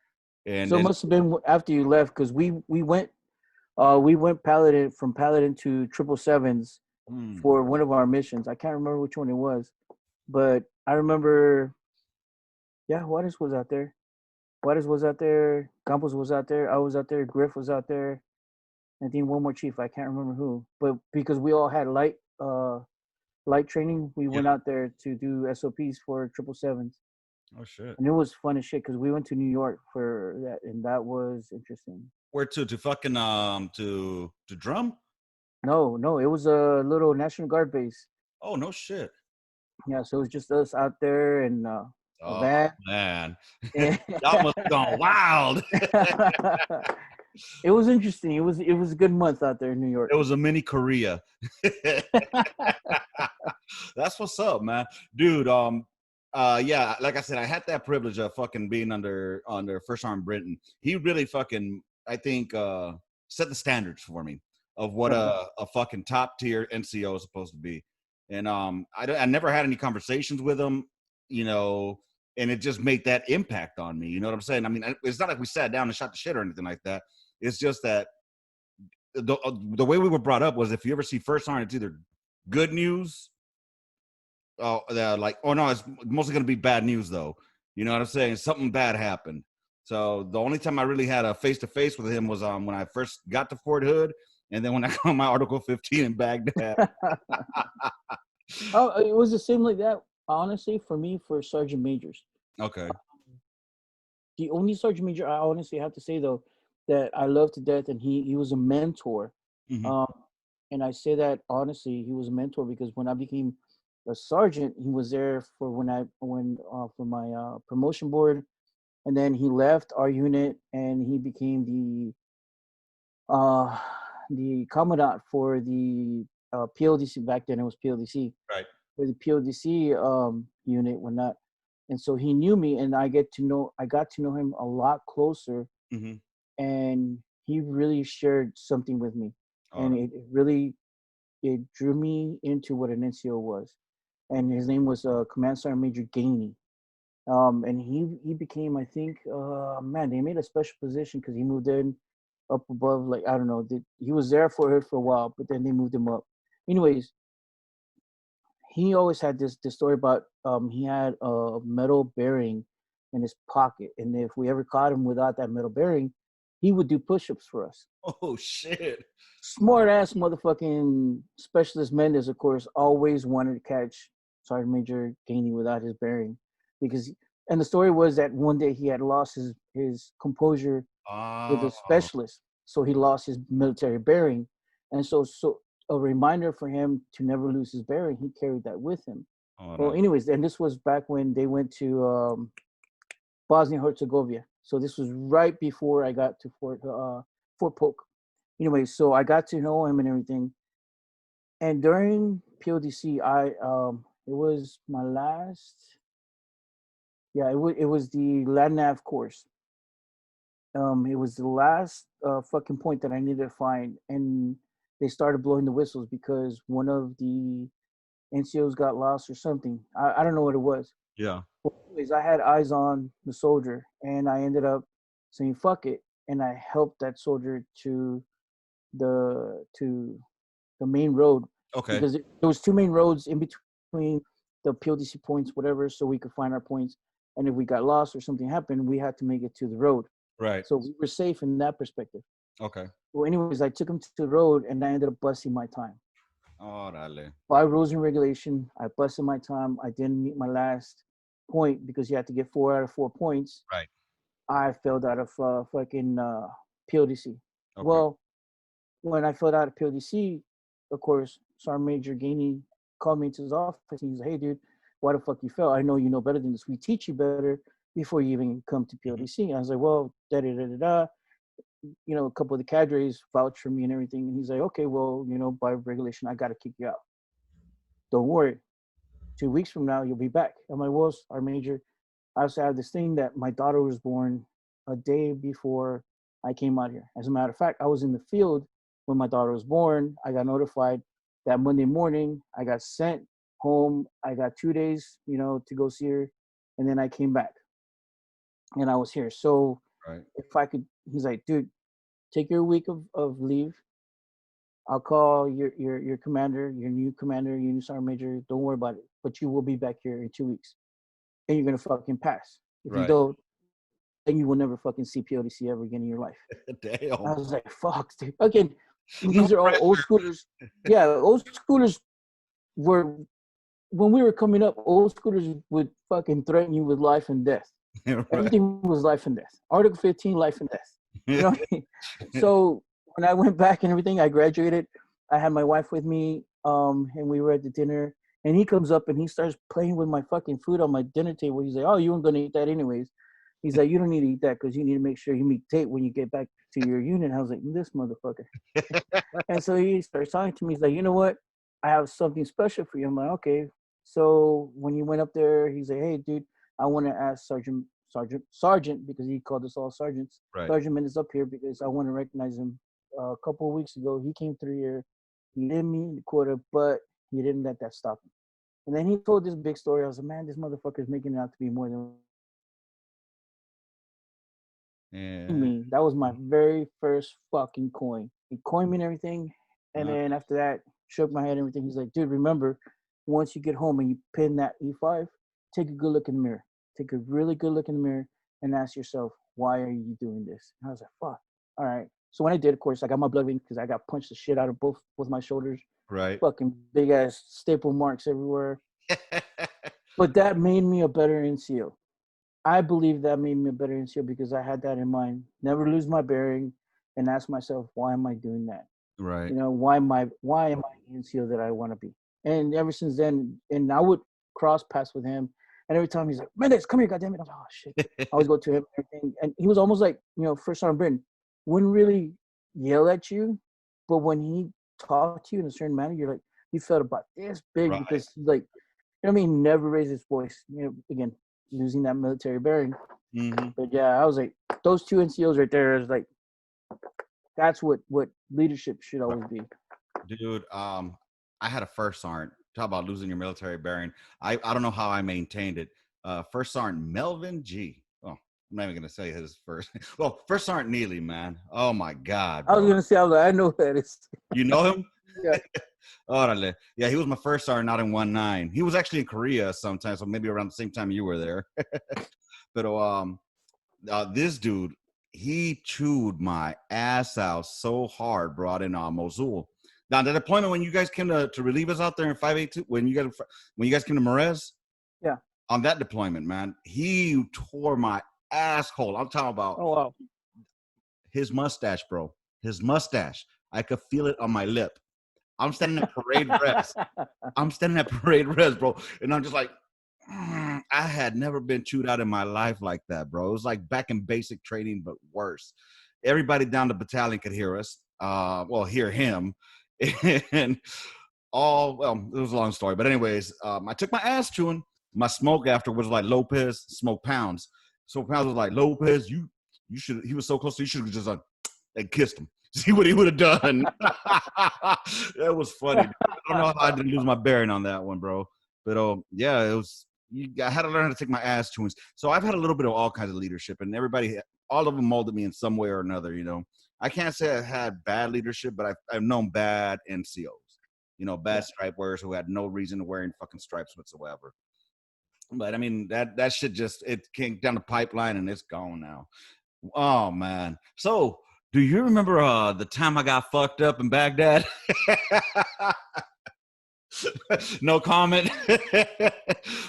and so it then must have been after you left because we went Paladin from Paladin to 777s for one of our missions. I can't remember which one it was, but I remember. Yeah, Juarez was out there. Juarez was out there. Campos was out there. I was out there. Griff was out there. I think one more chief. I can't remember who, but because we all had light training, we yeah. went out there to do SOPs for 777s, Oh shit. and it was fun as shit because we went to New York for that, and that was interesting. Where to fucking to drum? No, no, it was a little National Guard base. Oh no shit. Yeah, so it was just us out there and a Oh van. man, And y'all must have gone wild. it was interesting. It was a good month out there in New York. It was a mini Korea. That's what's up, man. Dude, yeah, like I said, I had that privilege of fucking being under First Sergeant Brinton. He really fucking, I think, set the standards for me of what Yeah. a fucking top tier NCO is supposed to be. And I never had any conversations with him, you know, and it just made that impact on me. You know what I'm saying? I mean, it's not like we sat down and shot the shit or anything like that. It's just that the way we were brought up was if you ever see First Sergeant, it's either good news. Oh, like, oh no, it's mostly going to be bad news though. You know what I'm saying? Something bad happened. So the only time I really had a face to face with him was when I first got to Fort Hood, and then when I got my Article 15 in Baghdad. Oh, it was the same like that. Honestly, for me, for sergeant majors, Okay. the only sergeant major I honestly have to say though that I love to death, and he was a mentor. Hmm. Um, and I say that honestly, he was a mentor because when I became a sergeant, he was there for when for my promotion board, and then he left our unit and he became uh, the commandant for the PLDC. Back then it was PLDC, Right. for the PLDC unit when not. And so he knew me, and I got to know him a lot closer, Hmm. and he really shared something with me, All and right. it really it drew me into what an NCO was. And his name was Command Sergeant Major Gainey. And he became, I think, man, they made a special position because he moved in up above, like, I don't know, he was there for it for a while, but then they moved him up. Anyways, he always had this story about he had a metal bearing in his pocket, and if we ever caught him without that metal bearing, he would do push-ups for us. Oh shit. Smart ass motherfucking specialist Mendez, of course, always wanted to catch Sergeant Major Gainey without his bearing, because and the story was that one day he had lost his composure with a Oh, specialist, so he lost his military bearing, and so a reminder for him to never lose his bearing, he carried that with him. Well, órale. anyways, and this was back when they went to Bosnia Herzegovina, so this was right before I got to Fort Polk. Anyway, so I got to know him and everything. And during PODC, it was my last, yeah, it was the land nav course. It was the last fucking point that I needed to find, and they started blowing the whistles because one of the NCOs got lost or something. I don't know what it was. Yeah. Well, anyways, I had eyes on the soldier, and I ended up saying "fuck it," and I helped that soldier to the main road, Okay. because there was two main roads in between the PLDC points, whatever, so we could find our points. And if we got lost or something happened, we had to make it to the road. Right. So we were safe in that perspective. Okay. Well, anyways, I took him to the road and I ended up busting my time. Órale. By rules and regulation, I busted my time. I didn't meet my last point because you had to get 4 out of 4 points. Right. I failed out of fucking PLDC. Okay. Well, when I filled out a PLDC, of course, Sergeant Major Gainey called me into his office and he's like, "Hey, dude, why the fuck you fail? I know you know better than this. We teach you better before you even come to Hmm. PLDC." And I was like, "Well, da da da da da." A couple of the cadres vouched for me and everything. And he's like, "Okay, well, by regulation, I got to kick you out. Don't worry. 2 weeks from now, you'll be back." I'm like, "Well, our major, I also have this thing that my daughter was born a day before I came out here. As a matter of fact, I was in the field when my daughter was born. I got notified that Monday morning. I got sent home. I got 2 days, to go see her, and then I came back and I was here. So Right. if I could, he's like, dude, take your week of leave. I'll call your commander, your new sergeant major. Don't worry about it. But you will be back here in 2 weeks, and you're gonna fucking pass. If you Right. don't, then you will never fucking see PODC ever again in your life. I Damn. was like, fuck, dude. Again, No these are all old pressure. schoolers. Yeah, old schoolers were, when we were coming up, old schoolers would fucking threaten you with life and death. Right. Everything was life and death. Article 15, life and death. You know what I mean? So when I went back and everything, I graduated. I had my wife with me, and we were at the dinner. And he comes up and he starts playing with my fucking food on my dinner table. He's like, "Oh, you weren't gonna eat that anyways." He's like, "You don't need to eat that because you need to make sure you meet Tate when you get back to your unit." I was like, "This motherfucker." And so he starts talking to me. He's like, "You know what? I have something special for you." I'm like, "Okay." So when he went up there, he's like, "Hey, dude, I want to ask Sergeant, because he called us all sergeants. Right. Sergeant Mendez up here because I want to recognize him. A couple of weeks ago, he came through here. He didn't meet the quota, but he didn't let that stop him." And then he told this big story. I was like, "Man, this motherfucker is making it out to be more than Yeah. me." That was my very first fucking coin. He coined me and everything. And No. then after that, shook my head and everything. He's like, "Dude, remember, once you get home and you pin that E5, take a good look in the mirror. Take a really good look in the mirror and ask yourself, why are you doing this?" And I was like, fuck. All right. So when I did, of course, I got my blood ring because I got punched the shit out of both my shoulders. Right. Fucking big ass staple marks everywhere. But that made me a better NCO. I believe that made me a better NCO because I had that in mind. Never lose my bearing and ask myself, why am I doing that? Right. Why am I the NCO that I want to be? And ever since then, and I would cross paths with him, and every time he's like, Mendez, come here, goddamn it! I'm like, oh shit. I always go to him and everything, and he was almost like, first sergeant Britain wouldn't really yell at you, but when he talked to you in a certain manner, you're like, you felt about this big Right. because he's like, I mean, never raised his voice. Again, losing that military bearing. Mm-hmm. But yeah, I was like, those two NCOs right there is like, that's what leadership should always be. Dude, I had a first sergeant. Talk about losing your military bearing. I don't know how I maintained it. First sergeant Melvin G. Oh, I'm not even gonna say his first. Well, first sergeant Neely, man. Oh my God, I was bro. gonna say, I know who that is. You know him? Yeah. Orale. Yeah, he was my first sergeant out in 19. He was actually in Korea sometime, so maybe around the same time you were there. But this dude, he chewed my ass out so hard, bro, out in Mosul. Now the deployment when you guys came to relieve us out there in 582, when you guys came to Merez, Yeah. on that deployment, man, he tore my asshole. I'm talking about Oh wow. his mustache, bro. His mustache. I could feel it on my lip. I'm standing at parade rest. Bro. And I'm just like, I had never been chewed out in my life like that, bro. It was like back in basic training, but worse. Everybody down the battalion could hear us. Hear him. And it was a long story. But anyways, I took my ass chewing. My smoke after was like Lopez smoked pounds. So Pounds was like, Lopez, you should, he was so close to you, should have just and kissed him. See what he would have done. That was funny. Dude. I don't know how I didn't lose my bearing on that one, bro. But yeah, it was. I had to learn how to take my ass chewings. So I've had a little bit of all kinds of leadership, and all of them molded me in some way or another. I can't say I had bad leadership, but I've known bad NCOs. Bad stripe wearers who had no reason to wearing fucking stripes whatsoever. But I mean, that shit it came down the pipeline and it's gone now. Oh man. So do you remember the time I got fucked up in Baghdad? No comment.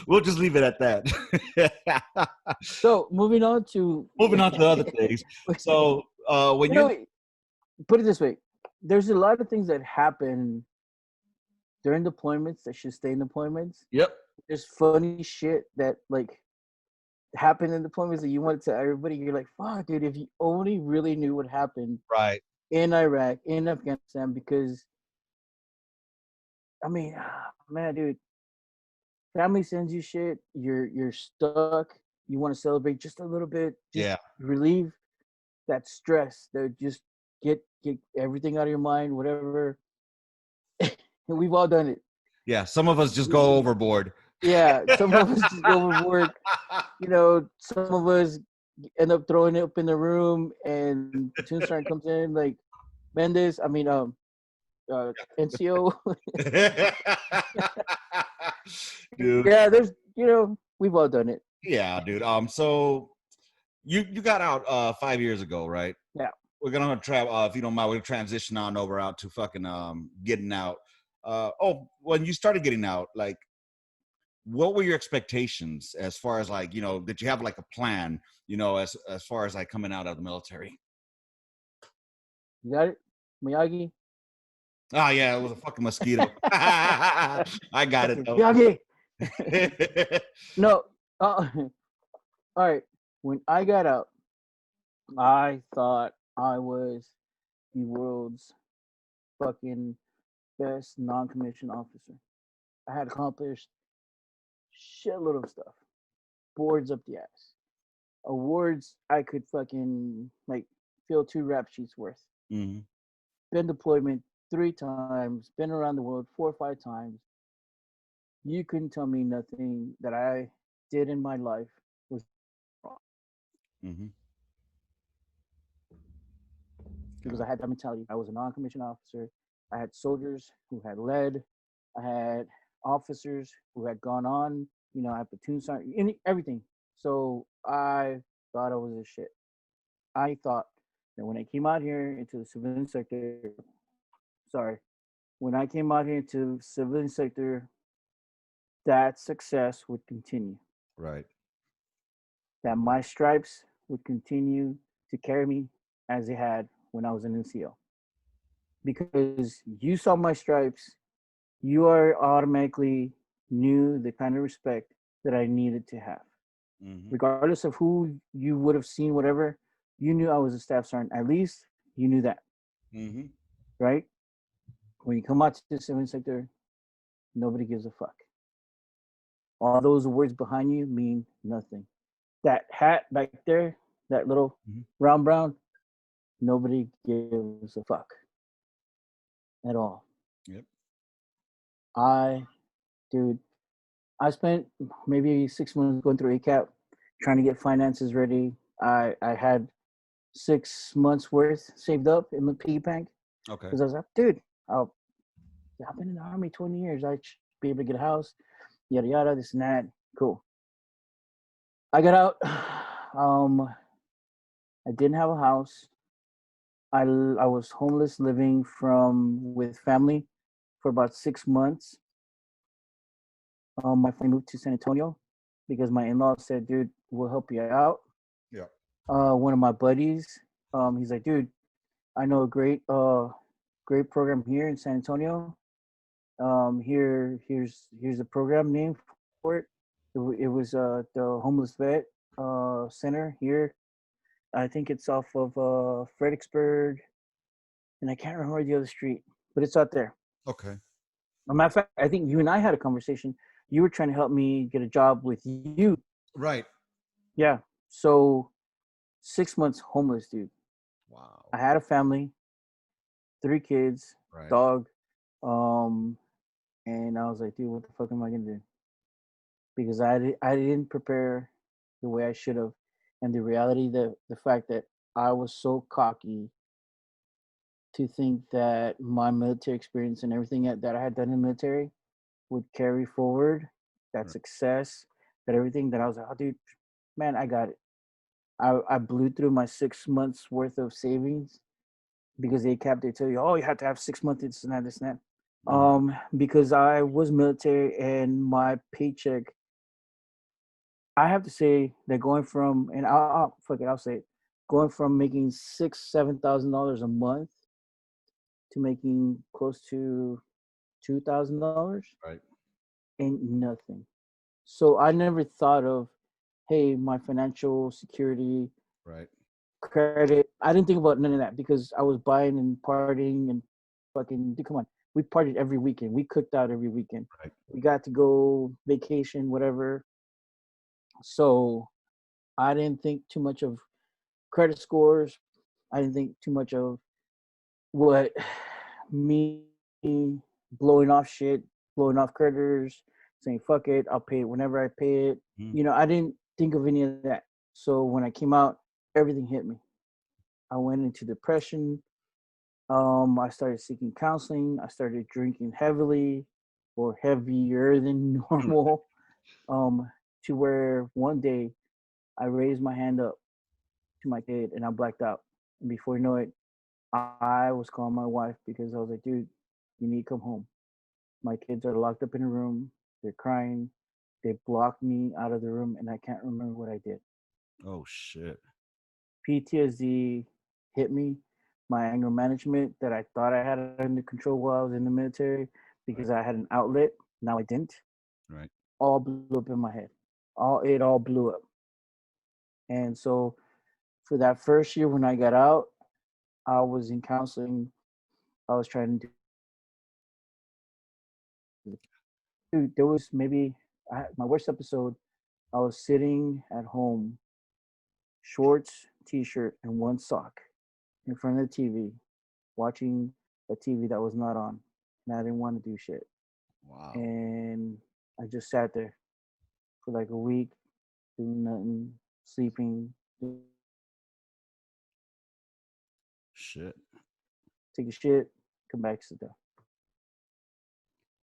We'll just leave it at that. So moving on to other things. So when put it this way, there's a lot of things that happen during deployments that should stay in deployments. Yep. There's funny shit that like happened in deployments that you want to tell everybody. You're like, fuck, dude, if you only really knew what happened right in Iraq, in Afghanistan, because I mean, man, dude, family sends you shit. You're stuck. You want to celebrate just a little bit, just relieve that stress. That just get everything out of your mind, whatever. We've all done it. Yeah, some of us just go overboard. Yeah, some of us just go overboard. Some of us end up throwing it up in the room, and platoon sergeant comes in like Mendez. I mean, NCO. Dude. Yeah, there's we've all done it. Yeah, dude. So you got out 5 years ago, right? Yeah. We're gonna travel. If you don't mind, we're gonna transition on over out to fucking getting out. When you started getting out, like, what were your expectations as far as like, did you have like a plan, as far as like coming out of the military? You got it, Miyagi. Oh yeah, it was a fucking mosquito. I got it though. Miyagi. No. All right. When I got out, I thought I was the world's fucking best non-commissioned officer. I had accomplished shitload of stuff, boards up the ass, awards I could fucking like fill 2 rap sheets worth. Mm-hmm. Been deployment 3 times, been around the world 4 or 5 times. You couldn't tell me nothing that I did in my life was wrong. Mm-hmm. Because I had that mentality. I was a non-commissioned officer. I had soldiers who had led. I had officers who had gone on. I had platoon sergeant, everything. So I thought I was a shit. I thought that when I came out here into the civilian sector, when I came out here into civilian sector, that success would continue. Right. that my stripes would continue to carry me as they had when I was an NCO. Because you saw my stripes, you are automatically knew the kind of respect that I needed to have. Mm-hmm. Regardless of who you would have seen, whatever, you knew I was a staff sergeant. At least you knew that, Mm-hmm. right? When you come out to the civilian sector, nobody gives a fuck. All those words behind you mean nothing. That hat back there, that little Mm-hmm. round brown, nobody gives a fuck at all. Yep. I, dude, I spent maybe 6 months going through ACAP, trying to get finances ready. I had 6 months worth saved up in the piggy bank Okay. because I was like, dude, I've been in the army 20 years. I should be able to get a house, yada yada, this and that. Cool. I got out. I didn't have a house. I was homeless, living from with family for about 6 months. My family moved to San Antonio because my in-laws said, "Dude, we'll help you out." Yeah. One of my buddies, he's like, "Dude, I know a great program here in San Antonio. Here's a program name for it. It was the homeless vet center here. I think it's off of Fredericksburg, and I can't remember the other street, but it's out there. Okay. As a matter of fact, I think you and I had a conversation. You were trying to help me get a job with you. Right. Yeah. So 6 months homeless, dude. Wow. I had a family, 3 kids, Right. dog, um, and I was like, dude, what the fuck am I gonna do? Because I didn't prepare the way I should have, and the reality that the fact that I was so cocky to think that my military experience and everything that I had done in the military would carry forward, that Right. success, that everything that I was like, oh, dude, man, I got it. I blew through my 6 months worth of savings because they tell you, oh, you have to have 6 months, this and that. Mm-hmm. Because I was military and my paycheck, I have to say that going from, and fuck it, I'll say it, going from making $7,000 a month to making close to $2,000 Right. ain't nothing. So I never thought of, hey, my financial security, Right. credit. I didn't think about none of that because I was buying and partying and fucking. Dude, come on, we partied every weekend. We cooked out every weekend. Right. We got to go vacation, whatever. So I didn't think too much of credit scores. I didn't think too much of what me blowing off shit, blowing off creditors, saying fuck it, I'll pay it whenever I pay it. Mm-hmm. You know, I didn't think of any of that. So when I came out, everything hit me. I went into depression. I started seeking counseling. I started drinking heavily or heavier than normal. To where one day I raised my hand up to my kid and I blacked out. And before you know it, I was calling my wife because I was like, dude, you need to come home. My kids are locked up in a room. They're crying. They blocked me out of the room and I can't remember what I did. Oh shit. PTSD hit me. My anger management that I thought I had under control while I was in the military Right. because I had an outlet. Now I didn't. Right. All blew up in my head. It all blew up. And so for that first year when I got out, I was in counseling. I was trying to do. There was maybe my worst episode. I was sitting at home, shorts, t-shirt, and one sock in front of the TV, watching a TV that was not on, and I didn't want to do shit. Wow. And I just sat there for like a week, doing nothing, sleeping, Shit. take a shit, come back, sit down.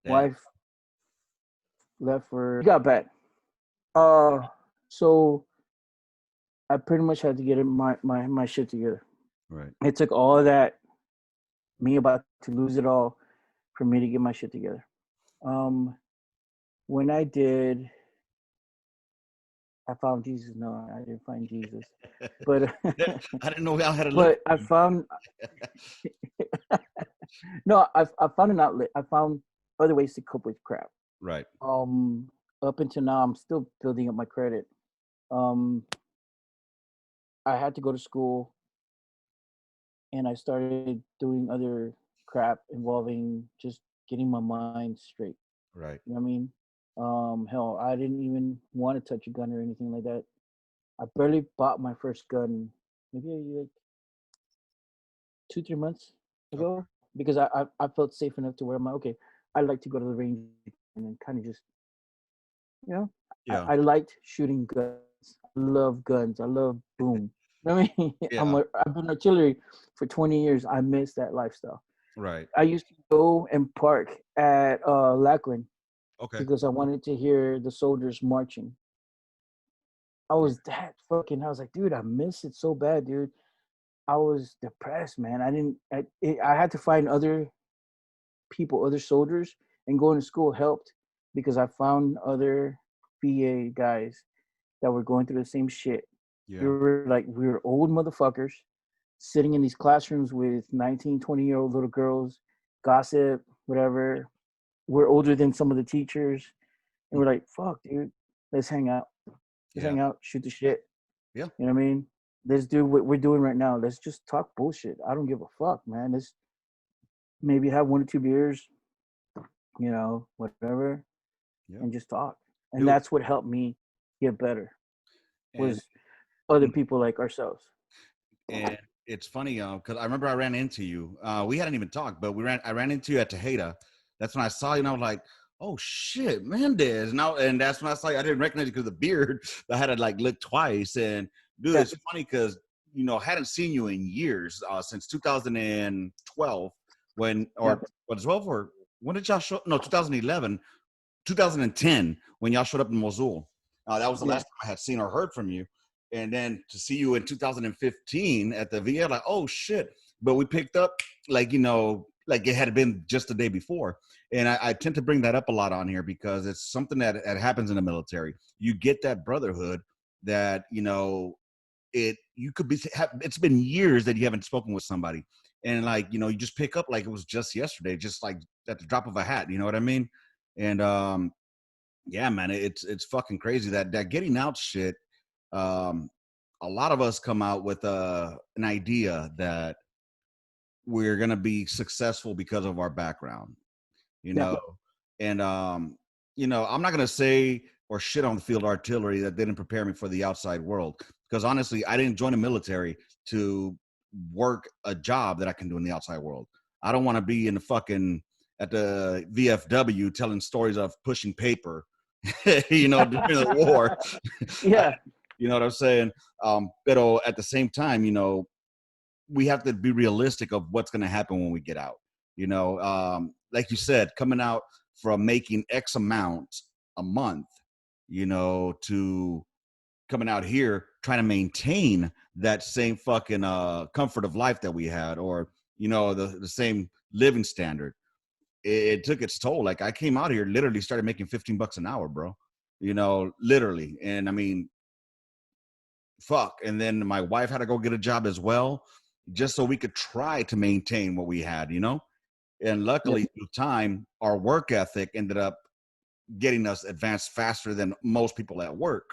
Damn. Wife left for got back. Uh, so I pretty much had to get my shit together. Right. It took all that, me about to lose it all, for me to get my shit together. Um, when I did, I found Jesus. No, I didn't find Jesus, but I didn't know how I had to look. but I found no, I found an outlet. I found other ways to cope with crap. Right. Um, Up until now, I'm still building up my credit. Um, I had to go to school, and I started doing other crap involving just getting my mind straight. Right. You know what I mean? Hell, I didn't even want to touch a gun or anything like that. I barely bought my first gun, maybe like 2 3 months Okay. ago, because I felt safe enough to where I'm like, okay, I like to go to the range and then kind of just, you know, Yeah. I liked shooting guns. I love guns. I love boom. I mean, Yeah. I've been artillery for 20 years. I miss that lifestyle. Right. I used to go and park at Lackland Okay. because I wanted to hear the soldiers marching. I Yeah. was that fucking. I was like, dude, I miss it so bad, dude. I was depressed, man. I didn't. I had to find other people, other soldiers, and going to school helped because I found other VA guys that were going through the same shit. Yeah. We were old motherfuckers sitting in these classrooms with 19, 20-year-old little girls, gossip, whatever. We're older than some of the teachers. And we're like, fuck, dude, let's hang out. Let's Yeah. hang out, shoot the shit. Yeah. You know what I mean? Let's do what we're doing right now. Let's just talk bullshit. I don't give a fuck, man. Let's maybe have 1 or 2 beers, whatever, Yeah. and just talk. And Dude. that's what helped me get better And was other people like ourselves. and it's funny, because I remember I ran into you. We hadn't even talked, but I ran into you at Tejeda. That's when I saw you, and I was like, "Oh shit, Mendez!" And that's when I saw you. I didn't recognize you because of the beard. I had to like look twice. And dude, Yeah, it's funny because I hadn't seen you in years, since 2012, yeah, or what, 12, or when did y'all show? No, 2011, 2010, when y'all showed up in Mosul. That was the yeah, last time I had seen or heard from you. And then to see you in 2015 at the VA, like, oh shit. But we picked up like it had been just the day before. And I tend to bring that up a lot on here because it's something that happens in the military. You get that brotherhood that, you could be, it's been years that you haven't spoken with somebody. And like, you just pick up like it was just yesterday, just like at the drop of a hat, you know what I mean? And yeah, man, it's fucking crazy that getting out shit. Um, a lot of us come out with an idea that we're gonna be successful because of our background, you yeah, know, and I'm not gonna say or shit on the field artillery that didn't prepare me for the outside world because honestly, I didn't join the military to work a job that I can do in the outside world. I don't want to be in the fucking at the VFW telling stories of pushing paper during the war. I, yeah, you know what I'm saying? But at the same time, we have to be realistic of what's going to happen when we get out. Like you said, coming out from making X amount a month, to coming out here trying to maintain that same fucking comfort of life that we had, or the same living standard. It took its toll. Like I came out here, literally started making $15 an hour, bro. Literally. And I mean, fuck. And then my wife had to go get a job as well, just so we could try to maintain what we had. And yeah, luckily, through time, our work ethic ended up getting us advanced faster than most people at work.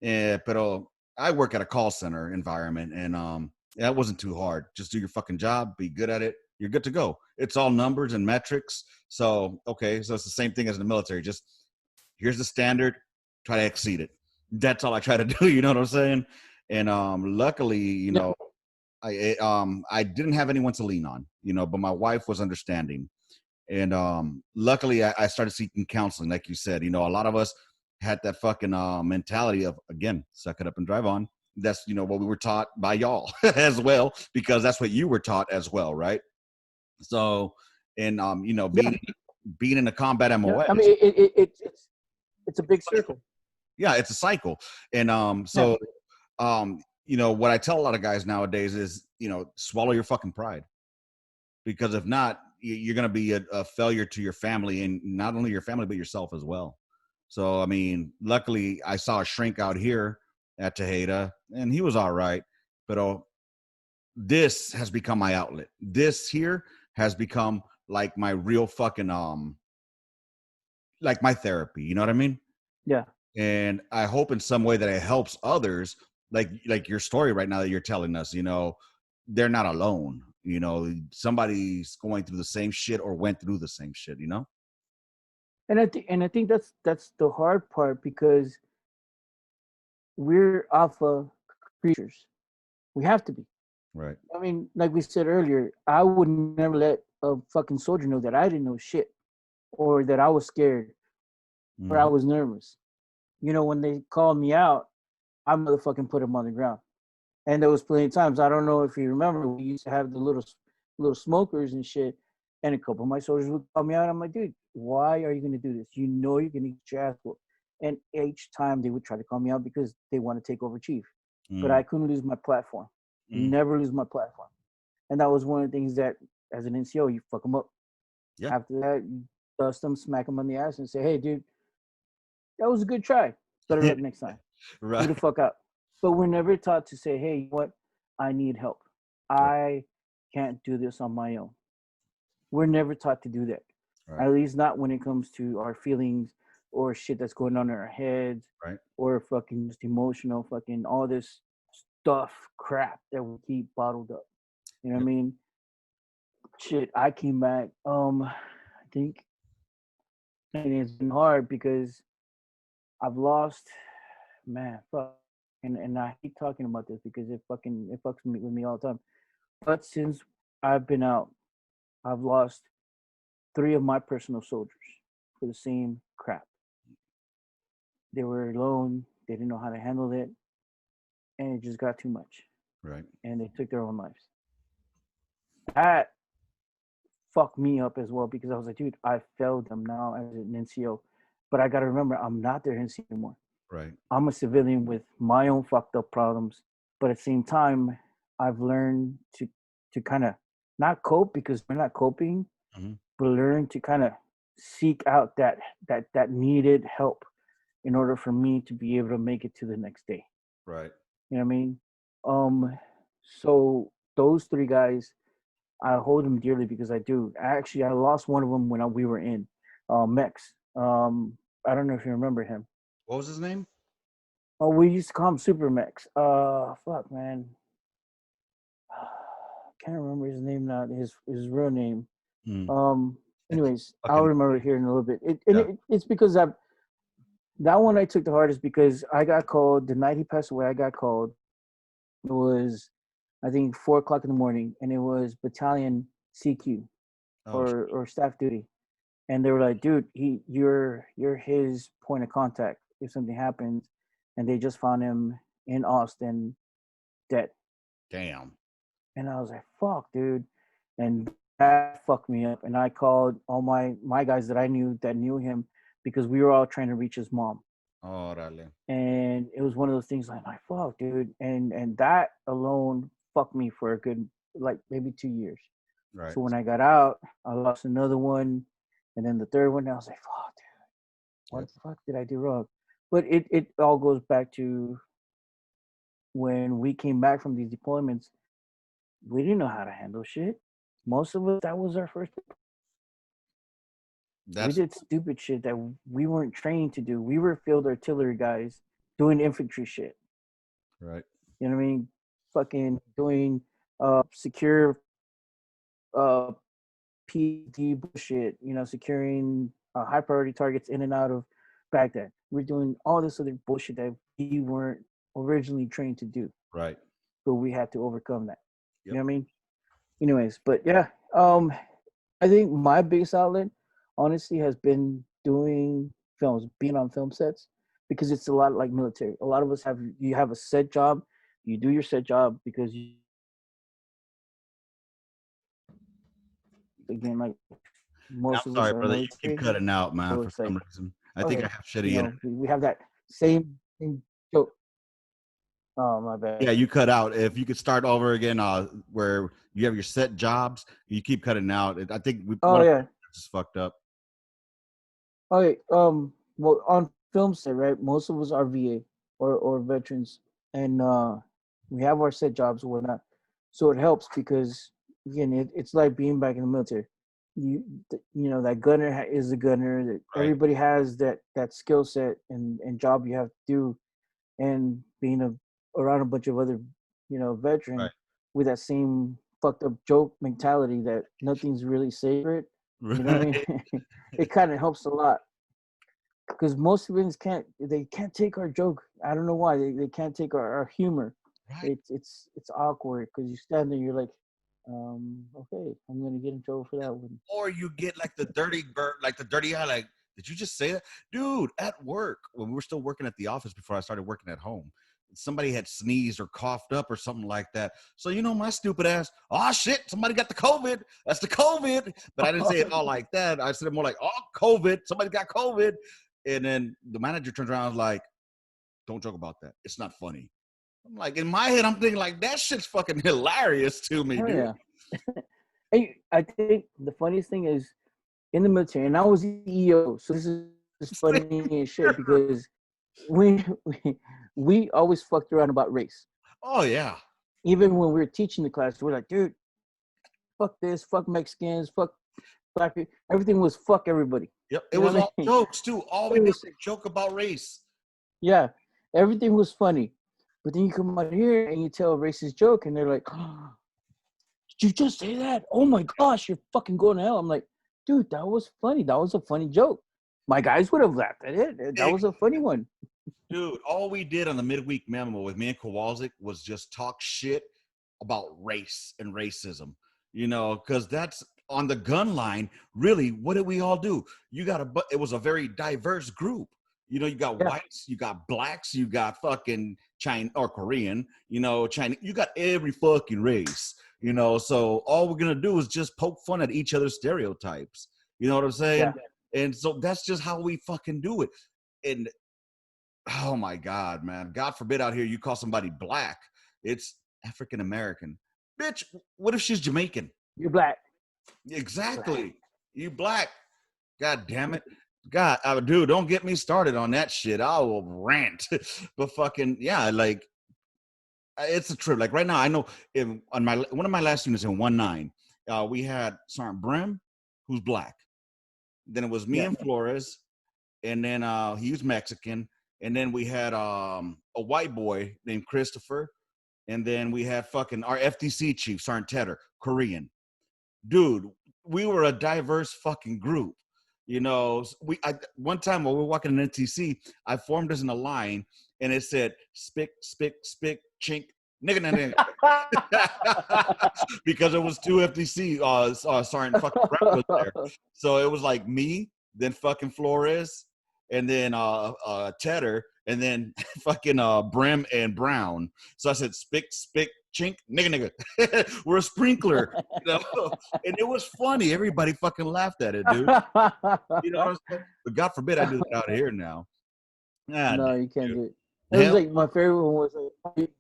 But I work at a call center environment, and that wasn't too hard. Just do your fucking job, be good at it. You're good to go. It's all numbers and metrics. So okay, so it's the same thing as in the military. Just here's the standard, try to exceed it. That's all I try to do. You know what I'm saying? And luckily, yeah, I didn't have anyone to lean on. But my wife was understanding. And luckily, I started seeking counseling, like you said. A lot of us had that fucking mentality of, again, suck it up and drive on. That's what we were taught by y'all as well, because that's what you were taught as well, right? So, and yeah, being in a combat yeah. MOS, I mean, it's a big circle. yeah, it's a cycle. And Yeah, what I tell a lot of guys nowadays is, swallow your fucking pride, because if not, you're going to be a failure to your family, and not only your family but yourself as well. So I mean, luckily I saw a shrink out here at Tejeda, and he was all right. But this has become my outlet. This here has become like my real fucking like my therapy. You know what I mean? Yeah. And I hope in some way that it helps others, like your story right now that you're telling us. You know, they're not alone. You know, somebody's going through the same shit or went through the same shit. You know? And I think that's the hard part because we're alpha creatures. We have to be. Right. I mean, like we said earlier, I would never let a fucking soldier know that I didn't know shit or that I was scared or I Mm-hmm. was nervous. You know, when they called me out, I motherfucking put them on the ground. And there was plenty of times. I don't know if you remember, we used to have the little smokers and shit. And a couple of my soldiers would call me out. I'm like, dude, why are you gonna do this? You know you're gonna get your ass whooped. And each time they would try to call me out because they want to take over chief. But I couldn't lose my platform. Mm-hmm. Never lose my platform. And that was one of the things that, as an NCO, you fuck them up. Yeah. After that, you dust them, smack them on the ass, and say, "Hey, dude, that was a good try. Better luck next time. Who Right. the fuck out?" But we're never taught to say, "Hey, what? I need help. I can't do this on my own." We're never taught to do that. Right. At least not when it comes to our feelings or shit that's going on in our heads Right. or fucking just emotional fucking all this stuff crap that we keep bottled up. You know what I Yep. mean? Shit, I came back. I think, and it's been hard because I've lost, man, fuck, and I hate talking about this because it fucks me with me all the time. But since I've been out, I've lost three of my personal soldiers for the same crap. They were alone. They didn't know how to handle it, and it just got too much, Right. and they took their own lives. That fucked me up as well because I was like, dude, I failed them now as an NCO, but I got to remember I'm not their NCO anymore. Right. I'm a civilian with my own fucked up problems, but at the same time, I've learned to kind of not cope because we're not coping, Mm-hmm. but learn to kind of seek out that needed help in order for me to be able to make it to the next day. Right. You know what I mean? Um, so those three guys, I hold them dearly because I do. Actually, I lost one of them when we were in Mex. I don't know if you remember him. What was his name? Oh, we used to call him Super Mex. Fuck, man. Can't remember his name now. His real name. Mm. Um. Anyways, I'll Fucking remember it here in a little bit. yeah. It's because that one I took the hardest because I got called the night he passed away. I got called. It was, I think, 4 o'clock in the morning, and it was Battalion CQ Oh. or staff duty, and they were like, "Dude, you're his point of contact if something happens," and they just found him in Austin dead. Damn. And I was like, "Fuck, dude," and that fucked me up. And I called all my guys that I knew that knew him because we were all trying to reach his mom. Órale. And it was one of those things like, my fuck, dude. And that alone fucked me for a good like maybe 2 years. Right. So when I got out, I lost another one, and then the third one. I was like, fuck, dude, what Yep. the fuck did I do wrong? But it all goes back to when we came back from these deployments. We didn't know how to handle shit. Most of us, that was our first. We That's did stupid shit that we weren't trained to do. We were field artillery guys doing infantry shit. right. You know what I mean? Fucking doing secure PD bullshit, securing high priority targets in and out of Baghdad. We're doing all this other bullshit that we weren't originally trained to do, Right. but we had to overcome that. You Yep. know what I mean? Anyways, but yeah, I think my biggest outlet, honestly, has been doing films, being on film sets, because it's a lot like military. A lot of us you have a set job, you do your set job because you, again, like I'm most of us sorry, are brother. You keep military, cutting out, man, so for it's like, some reason. I think I okay, have shitty internet. we have that same joke. Oh, my bad. Yeah, you cut out. If you could start over again, where you have your set jobs, you keep cutting out. I think Oh one of yeah. us is fucked up. Okay. Well, on film set, right? Most of us are VA or veterans, and we have our set jobs or whatnot. So it helps because again, it's like being back in the military. You know that gunner is a gunner. That Right. everybody has that skill set and job you have to do, and being around a bunch of other veteran Right. with that same fucked up joke mentality that nothing's really sacred. You know what I Right. mean? It kind of helps a lot because most civilians can't take our joke. I don't know why they can't take our humor. Right. It's awkward because you stand there, you're like, okay, I'm gonna get in trouble for that one. Or you get like the dirty bird, like the dirty eye, like, did you just say that? Dude, at work, when we were still working at the office before I started working at home, somebody had sneezed or coughed up or something like that. So, my stupid ass, oh shit, somebody got the COVID. That's the COVID. But I didn't say it all like that. I said it more like, oh, COVID, somebody got COVID. And then the manager turns around and was like, don't joke about that. It's not funny. I'm like, in my head, I'm thinking like, that shit's fucking hilarious to me, Oh dude. yeah. Hey, I think the funniest thing is in the military, and I was EO, so this is funny as shit because we, we we always fucked around about race. Oh, yeah. Even when we were teaching the class, we're like, dude, fuck this, fuck Mexicans, fuck black people. Everything was fuck everybody. Yep. It You know was what I all mean? jokes too. All we It did was, was joke about race. yeah, everything was funny. But then you come out here and you tell a racist joke, and they're like, oh, did you just say that? Oh my gosh, you're fucking going to hell. I'm like, dude, that was funny. That was a funny joke. My guys would have laughed at it. That was a funny one. Dude, all we did on the midweek memo with me and Kowalczyk was just talk shit about race and racism, because that's on the gun line. Really, what did we all do? It was a very diverse group. You got Yeah, whites, you got blacks, you got fucking China or Korean, Chinese, you got every fucking race, so all we're going to do is just poke fun at each other's stereotypes. You know what I'm saying? yeah. And so that's just how we fucking do it. And oh my God, man. God forbid out here you call somebody black. It's African American. Bitch, what if she's Jamaican? You're black. Black. Exactly. You black. God damn it. God, dude, don't get me started on that shit. I will rant. But fucking, yeah, like, it's a trip. Like right now, I know on one of my last units in 1-9, we had Sergeant Brim, who's black. Then it was me Yeah. and Flores, and then he was Mexican, and then we had a white boy named Christopher, and then we had fucking our FTC chief, Sergeant Tedder, Korean. Dude, we were a diverse fucking group. One time while we were walking in NTC, I formed us in a line, and it said spick, spick, spick, chink, nigga, nigga. Because it was two FTC Sergeant fucking Brown was there. So it was like me, then fucking Flores, and then Tedder, and then fucking Brim and Brown. So I said spick, spick, chink, nigga, nigga. We're a sprinkler, and it was funny. Everybody fucking laughed at it, dude. You know what I'm saying? But God forbid I do that out here now. Ah, No, damn, you can't dude. do it. It was Hell, like my favorite one was like,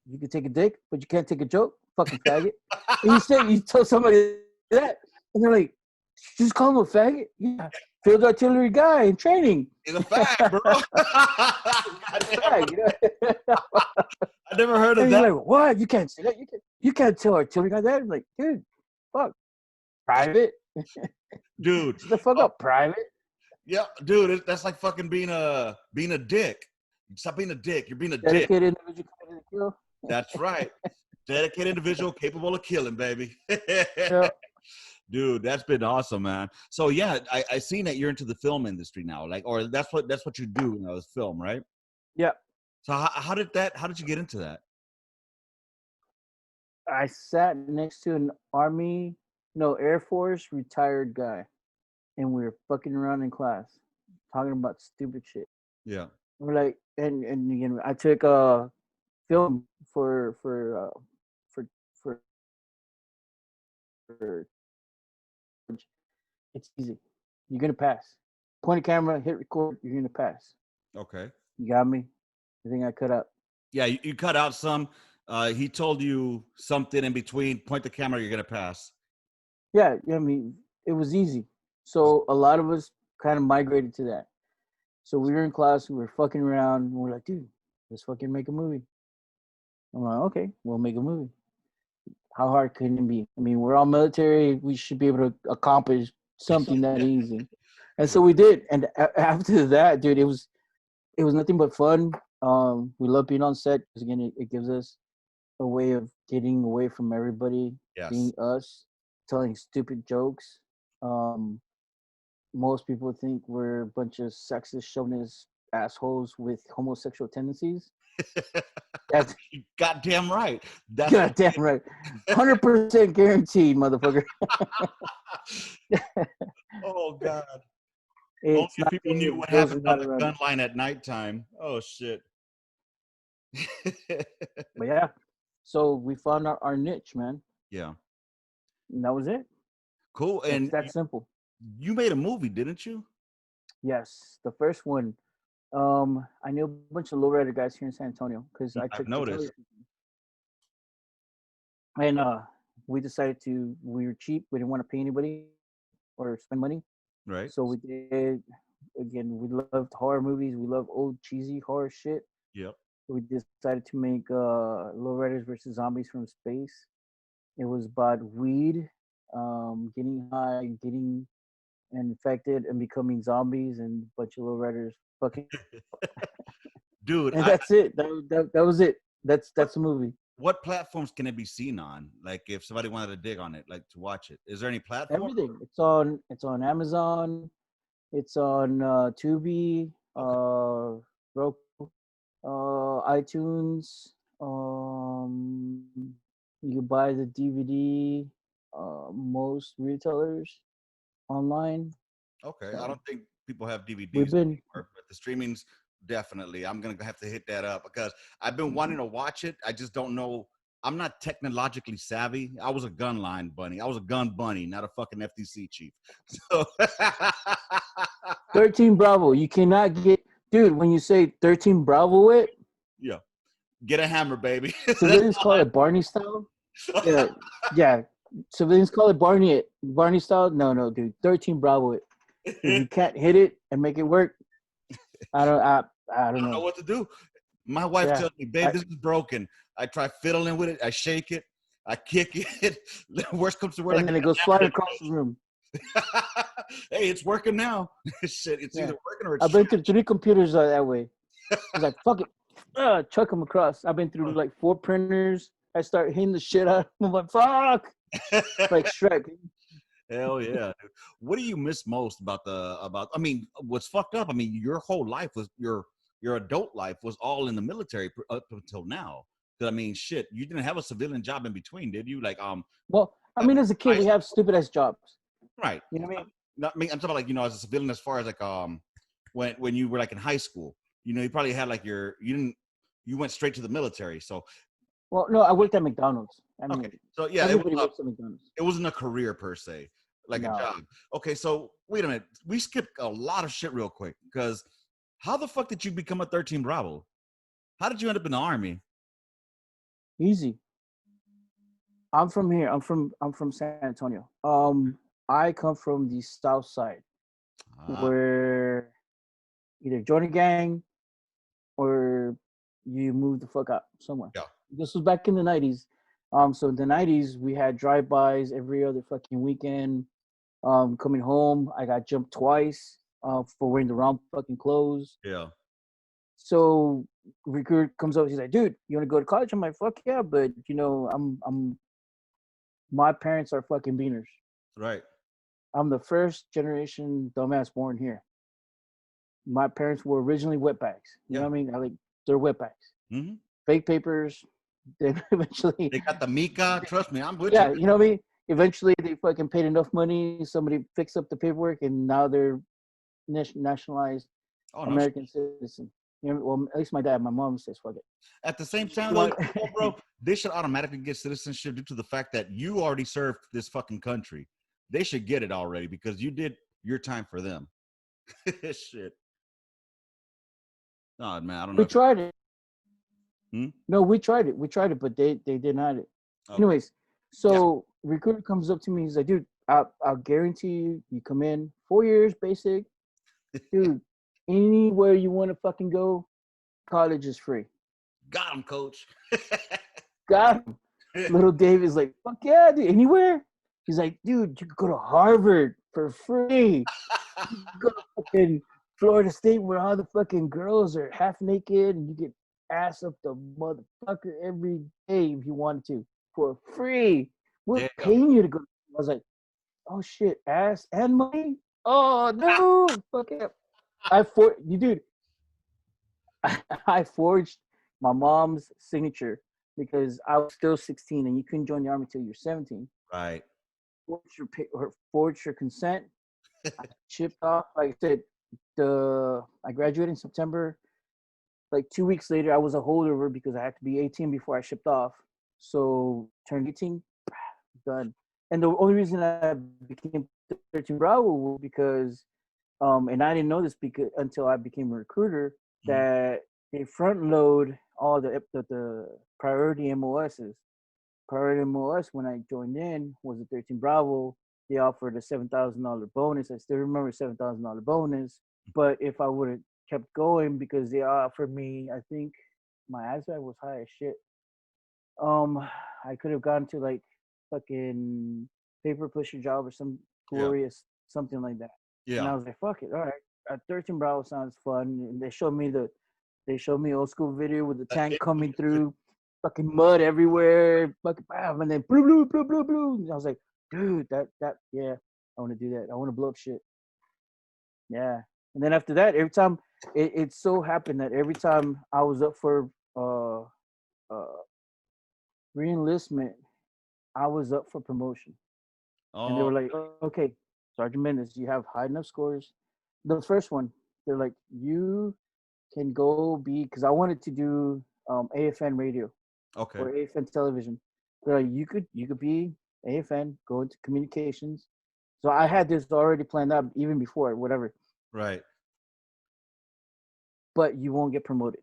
you can take a dick, but you can't take a joke. Fucking faggot. And you tell somebody that, and they're like, just call him a faggot? Yeah. Field artillery guy in training. it's a fact, bro. Fag, you know? I never heard of And he's that. like, what? You can't say that. You can't tell artillery guy that. I'm like, dude, fuck. Private. Dude. Shut the fuck Oh, up, private. yeah, dude, that's like fucking being a dick. Stop being a dick. You're being a dick. Dedicated individual committed to kill. That's right. Dedicated individual capable of killing, baby. Yeah. Dude, that's been awesome, man. So yeah, I seen that you're into the film industry now, like, or that's what you do, is film, right? Yeah. So how did you get into that? I sat next to an Army, no, Air Force retired guy, and we were fucking around in class, talking about stupid shit. Yeah. We're like, and again, I took film for for for. It's easy. You're gonna pass. Point a camera, hit record. You're gonna pass. Okay. You got me. I think I cut up. Yeah, you cut out some. He told you something in between. Point the camera. You're gonna pass. Yeah, I mean, it was easy. So a lot of us kind of migrated to that. So we were in class, we were fucking around, and we're like, dude, let's fucking make a movie. I'm like, okay, we'll make a movie. How hard can it be? I mean, we're all military. We should be able to accomplish something that easy. And so we did. And after that, dude, it was nothing but fun. We love being on set because again, it gives us a way of getting away from everybody, being Yes. us, telling stupid jokes. Um, Most people think we're a bunch of sexist, chauvinist assholes with homosexual tendencies. That's Goddamn right. That's goddamn right. 100% guaranteed, motherfucker. oh God. Only It's if not people knew the what girls are happened on not the around. gun line at nighttime. Oh shit. But yeah, so we found our niche, man. Yeah. And that was it. Cool. It's And that simple. you made a movie, didn't you? Yes, the first one. I knew a bunch of lowrider guys here in San Antonio because I I've took noticed. photography, and we decided to. We were cheap. We didn't want to pay anybody or spend money, Right? so we did. Again, we loved horror movies. We love old cheesy horror shit. Yep. We decided to make Lowriders versus Zombies from Space. It was about weed, getting high, getting infected, and becoming zombies, and a bunch of lowriders fucking. Dude, And I that's it. That was it. what That's the movie. what platforms can it be seen on? Like if somebody wanted to dig on it, like to watch it. Is there any platform? Everything. It's on Amazon. It's on Tubi, Okay. Roku, iTunes. You can buy the DVD. Most retailers online. Okay. I So don't think people have we've DVDs been. anymore, but the streaming's definitely. I'm gonna have to hit that up because I've been wanting to watch it. I just don't know. I'm not technologically savvy. I was a gun line bunny. I was a gun bunny, not a fucking FTC chief. So 13 Bravo. You cannot get, dude. When you say 13 Bravo, it yeah, get a hammer, baby. That's civilians all call I it Barney style. know. Yeah, yeah. Civilians call it Barney style. No, no, dude. 13 Bravo. It. If you can't hit it and make it work, I don't. I I don't don't know know. what to do. My wife Yeah. tells me, babe, I, this is broken. I try fiddling with it. I shake it. I kick it. Worst comes to worst, I and then get it goes a hammer flying and across the room. it goes. Hey, it's working now. Shit, it's Yeah. either working or it's I've been through 3 computers that way. I was like, fuck it. Chuck them across. I've been through like 4 printers. I start hitting the shit out. I'm like, fuck. Like Shrek. Hell yeah, dude. What do you miss most about I mean, what's fucked up? I mean, your whole life was your adult life was all in the military up until now. 'Cause, I mean, shit, you didn't have a civilian job in between, did you? Like, Well, I mean, as a kid, high we have school, stupid ass jobs. right? You know what I mean? Not me. I'm talking about like as a civilian, as far as like when you were like in high school, you probably had like you went straight to the military. So Well, no, I worked at McDonald's. I okay, mean, so yeah, everybody works at McDonald's. it wasn't a career per se, like a No, job. Okay, so wait a minute. We skipped a lot of shit real quick because how the fuck did you become a 13 Bravo? How did you end up in the army? easy. I'm from here. I'm from San Antonio. I come from the South Side, Ah, where either join a gang or you move the fuck out somewhere. yeah. This was back in the '90s. So in the '90s, we had drive-bys every other fucking weekend. Coming home, I got jumped twice for wearing the wrong fucking clothes. Yeah, So recruit comes up, he's like, "Dude, you want to go to college?" I'm like, "Fuck yeah!" But I'm my parents are fucking beaners. right. I'm the first generation dumbass born here. My parents were originally wetbacks. You know Yeah. what I mean? They're wetbacks. Hmm. Fake papers. Then eventually, They got the Mika. Trust me, I'm with you. yeah, you know what I mean? Eventually, they fucking paid enough money. Somebody fixed up the paperwork, and now they're nationalized Oh no. American citizen. You know, well, at least my dad. My mom says, "Fuck it." At the same time, though, One, bro, they should automatically get citizenship due to the fact that you already served this fucking country. They should get it already because you did your time for them. Shit. Oh man, I don't know we if you. tried it. Hmm? No, we tried it. We tried it, but they denied it. Okay. Anyways, Yeah. so recruiter comes up to me. He's like, "Dude, I'll guarantee you, you come in 4 years basic, dude. Anywhere you want to fucking go, college is free. Got him, coach. Got him. Little Dave is like, fuck yeah, dude. Anywhere? He's like, dude, you could go to Harvard for free. You could go to fucking Florida State where all the fucking girls are half naked and you get ass up the motherfucker every day if you wanted to for free. We're Damn. paying you to go. I was like, oh shit, ass and money? Oh no, fuck it. Dude, I forged my mom's signature because I was still 16 and you couldn't join the army till you're 17. Right. Forged your consent. I shipped off. Like I said, I graduated in September. Like 2 weeks later, I was a holdover because I had to be 18 before I shipped off. So turned 18, done. And the only reason I became 13 Bravo was because, and I didn't know this because until I became a recruiter, that they front load all the priority MOSs. Priority MOS when I joined in was a 13 Bravo. They offered a $7,000 bonus. I still remember $7,000 bonus. But if I would have kept going, because they offered me, I think my ASVAB was high as shit. I could have gone to like fucking paper pusher job or some glorious something like that. Yeah. And I was like, fuck it, all right. 13 Bravo sounds fun. And they showed me old school video with the tank coming through, fucking mud everywhere, fucking bam, and then blue, blue, blue, blue, blue. And I was like, dude, that, yeah, I want to do that. I want to blow up shit. Yeah. And then after that, every time it so happened that every time I was up for re-enlistment, I was up for promotion. And they were like, okay, Sergeant Mendez, you have high enough scores. The first one, they're like, you can go because I wanted to do AFN radio or AFN television. They're like, you could be AFN, go into communications. So I had this already planned out even before, whatever. Right. But you won't get promoted.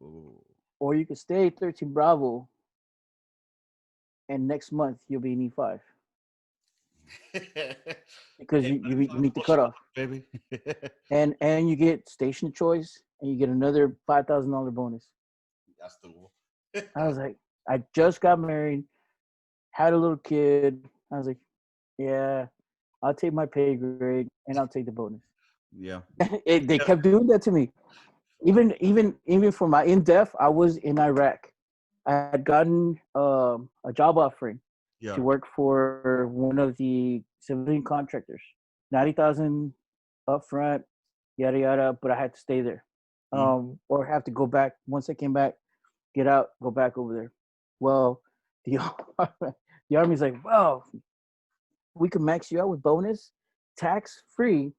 Ooh. Or you could stay 13 Bravo and next month you'll be in E5. Because you meet the cutoff, baby. and you get station choice, and you get another $5,000 bonus. That's the rule. I was like, I just got married, had a little kid. I was like, yeah, I'll take my pay grade and I'll take the bonus. Yeah. They kept doing that to me. Even for my in-depth, I was in Iraq. I had gotten a job offering to work for one of the civilian contractors. 90,000 up front, yada yada. But I had to stay there, or have to go back. Once I came back, get out, go back over there. Well, the Army's like, well, we can max you out with bonus, tax free.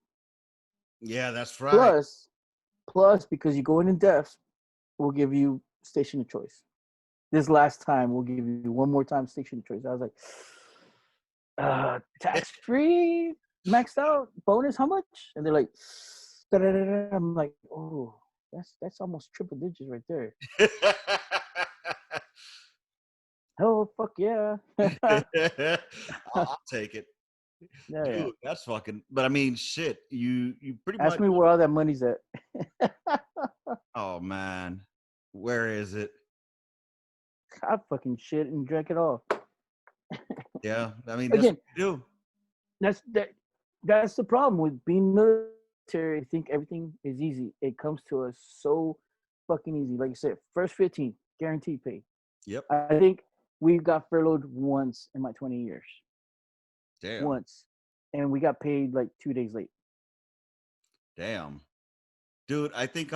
Yeah, that's right. Plus, because you go in depth, we'll give you station of choice. This last time, we'll give you one more time station of choice. I was like, tax free, maxed out, bonus, how much? And they're like, da-da-da-da. I'm like, oh, that's almost triple digits right there. Oh, fuck yeah. I'll take it. Yeah, dude, yeah. That's fucking. But I mean, shit. You pretty much. Ask me where all that money's at. Oh man, where is it? I fucking shit and drank it all. Yeah, I mean, again, do. That's the problem with being military. I think everything is easy. It comes to us so fucking easy. Like I said, first 15 guaranteed pay. Yep. I think we got furloughed once in my 20 years. Damn. Once, and we got paid like 2 days late. Damn, dude. I think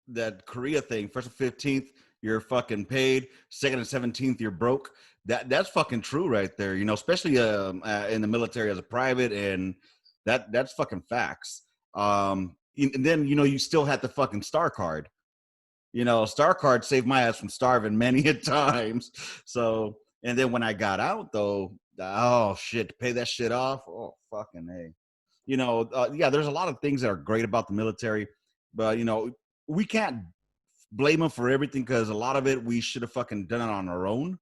that Korea thing. First and 15th, you're fucking paid. Second and 17th, you're broke. That's fucking true right there. Especially in the military as a private, and that's fucking facts. And then you still had the fucking star card. Star card saved my ass from starving many a times. So, and then when I got out though, oh shit, to pay that shit off. Oh fucking hey. Yeah, there's a lot of things that are great about the military, but we can't blame them for everything because a lot of it we should have fucking done it on our own.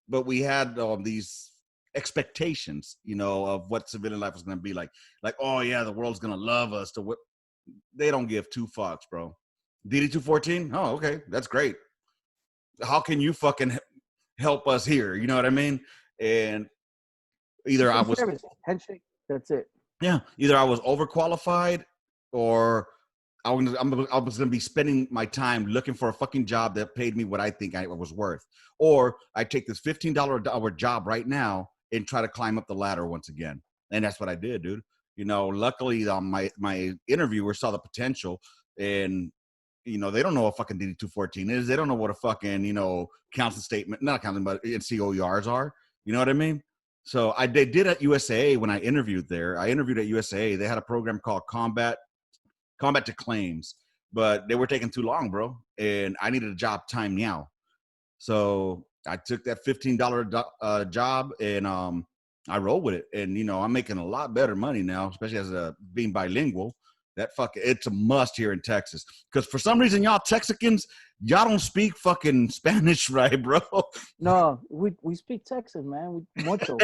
But we had these expectations, of what civilian life is going to be like. Like, oh yeah, the world's going to love us. To what they don't give two fucks, bro. DD-214. Oh, okay, that's great. How can you fucking help us here? You know what I mean? And either I was service, handshake. That's it. yeah, either I was overqualified or I was going to be spending my time looking for a fucking job that paid me what I think I was worth. Or I take this $15 hour job right now and try to climb up the ladder once again. And that's what I did, dude. Luckily my interviewer saw the potential, and they don't know what fucking DD-214 is. They don't know what a fucking, council statement, not counting, but COERs are. You know what I mean? So they did at USAA when I interviewed there. I interviewed at USAA. They had a program called Combat to Claims, but they were taking too long, bro. And I needed a job time now. So I took that $15 job and I rolled with it. And, I'm making a lot better money now, especially as being bilingual. It's a must here in Texas. Because for some reason, y'all Texicans, y'all don't speak fucking Spanish, right, bro? No, we speak Texan, man. We mucho.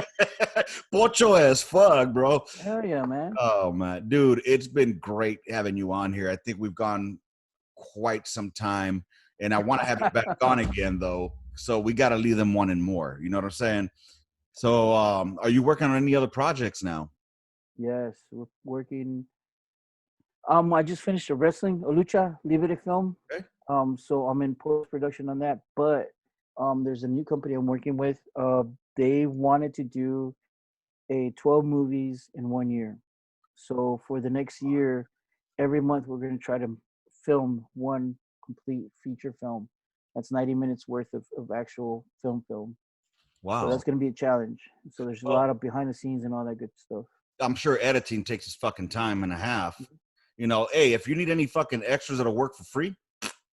Pocho as fuck, bro. Hell yeah, man. Oh, man. Dude, it's been great having you on here. I think we've gone quite some time. And I want to have you back on again, though. So we got to leave them wanting more. You know what I'm saying? So are you working on any other projects now? Yes, we're working. I just finished a lucha libre film. Okay. So I'm in post production on that. But there's a new company I'm working with. They wanted to do 12 movies in 1 year. So for the next year, every month we're going to try to film one complete feature film. That's 90 minutes worth of actual film. Wow. So that's going to be a challenge. So there's a lot of behind the scenes and all that good stuff. I'm sure editing takes its fucking time and a half. Hey, if you need any fucking extras that'll work for free,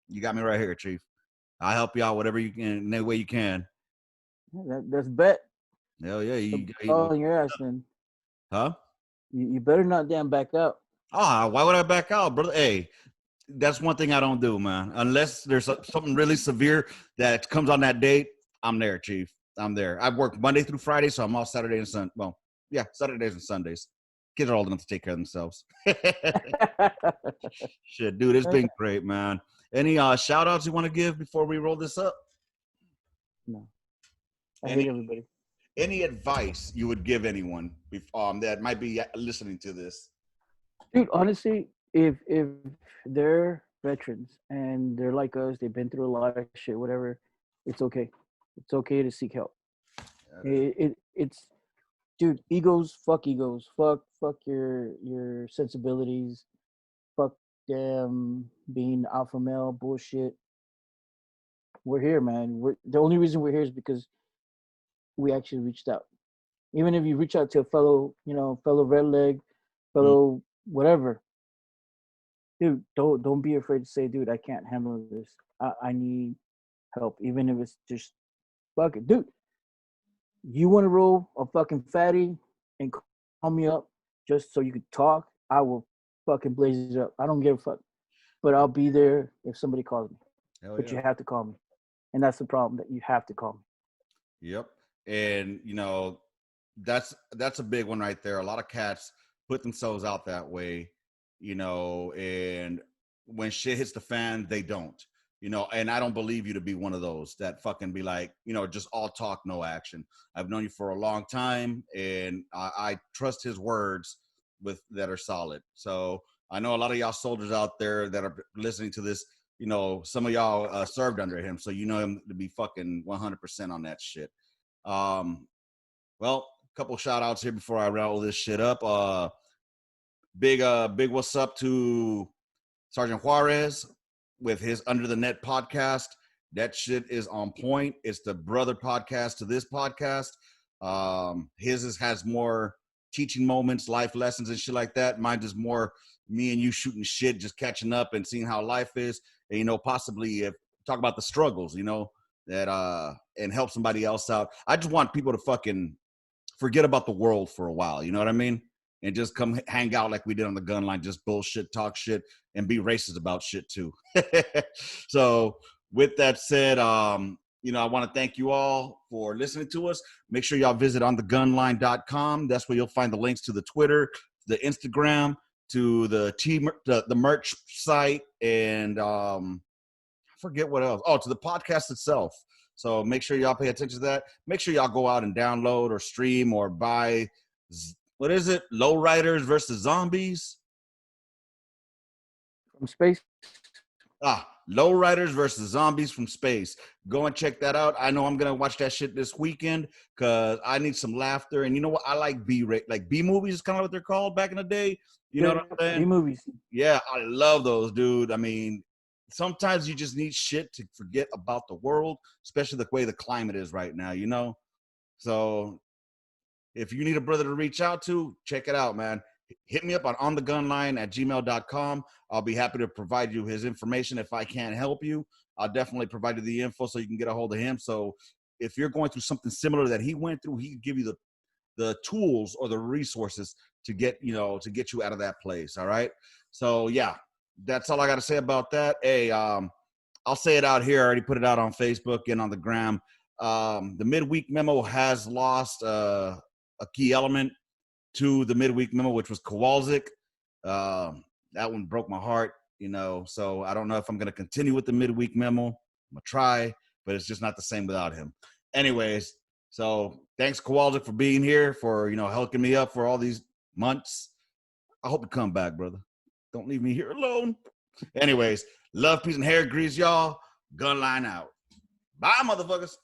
you got me right here, Chief. I'll help you out whatever you can, in any way you can. That's bet. Hell yeah. You on your ass then. Huh? You better not damn back out. Why would I back out, brother? Hey, that's one thing I don't do, man. Unless there's something really severe that comes on that date, I'm there, Chief. I'm there. I work Monday through Friday, so I'm off Saturday and Sunday. Well, yeah, Saturdays and Sundays. Kids are old enough to take care of themselves. Shit, dude, it's been great, man. Any shout outs you want to give before we roll this up? No. I hate everybody. Any advice you would give anyone that might be listening to this? Dude, honestly, if they're veterans and they're like us, they've been through a lot of shit, whatever, it's okay. It's okay to seek help. It's dude, fuck egos. Fuck your sensibilities. Fuck them being alpha male bullshit. We're here, man. The only reason we're here is because we actually reached out. Even if you reach out to a fellow red leg, fellow whatever, dude, don't be afraid to say, dude, I can't handle this. I need help, even if it's just fuck it, dude. You want to roll a fucking fatty and call me up just so you could talk? I will fucking blaze it up. I don't give a fuck, but I'll be there if somebody calls me. But you have to call me, and that's the problem, that you have to call me. Yep. And that's a big one right there. A lot of cats put themselves out that way, and when shit hits the fan, they don't, and I don't believe you to be one of those that fucking be like, just all talk, no action. I've known you for a long time, and I trust his words that are solid. So I know a lot of y'all soldiers out there that are listening to this, some of y'all served under him, so you know him to be fucking 100% on that shit. Well, a couple shout outs here before I roll this shit up. Big what's up to Sergeant Juarez with his Under the Net podcast. That shit is on point. It's the brother podcast to this podcast. His has more teaching moments, life lessons and shit like that. Mine is more me and you shooting shit, just catching up and seeing how life is. And, possibly talk about the struggles, that and help somebody else out. I just want people to fucking forget about the world for a while, you know what I mean? And just come hang out like we did on the Gunline, just bullshit, talk shit, and be racist about shit too. So with that said, I want to thank you all for listening to us. Make sure y'all visit on thegunline.com. That's where you'll find the links to the Twitter, the Instagram, to the merch site, and I forget what else. Oh, to the podcast itself. So make sure y'all pay attention to that. Make sure y'all go out and download or stream or buy, what is it? Lowriders versus Zombies? From space. Lowriders versus Zombies from Space. Go and check that out. I know I'm gonna watch that shit this weekend because I need some laughter. And you know what? I like B movies is kind of what they're called back in the day. You know what I'm saying? B movies. Yeah, I love those, dude. I mean, sometimes you just need shit to forget about the world, especially the way the climate is right now. So if you need a brother to reach out to, check it out, man. Hit me up on thegunline@gmail.com. I'll be happy to provide you his information. If I can't help you, I'll definitely provide you the info so you can get a hold of him. So if you're going through something similar that he went through, he can give you the tools or the resources to get you out of that place. All right. So yeah, that's all I got to say about that. Hey, I'll say it out here. I already put it out on Facebook and on the gram. The midweek memo has lost a key element to the midweek memo, which was Kowalczyk. That one broke my heart, so I don't know if I'm going to continue with the midweek memo. I'm going to try, but it's just not the same without him. Anyways, so thanks, Kowalczyk, for being here, for, hooking me up for all these months. I hope you come back, brother. Don't leave me here alone. Anyways, love, peace, and hair grease, y'all. Gunline out. Bye, motherfuckers.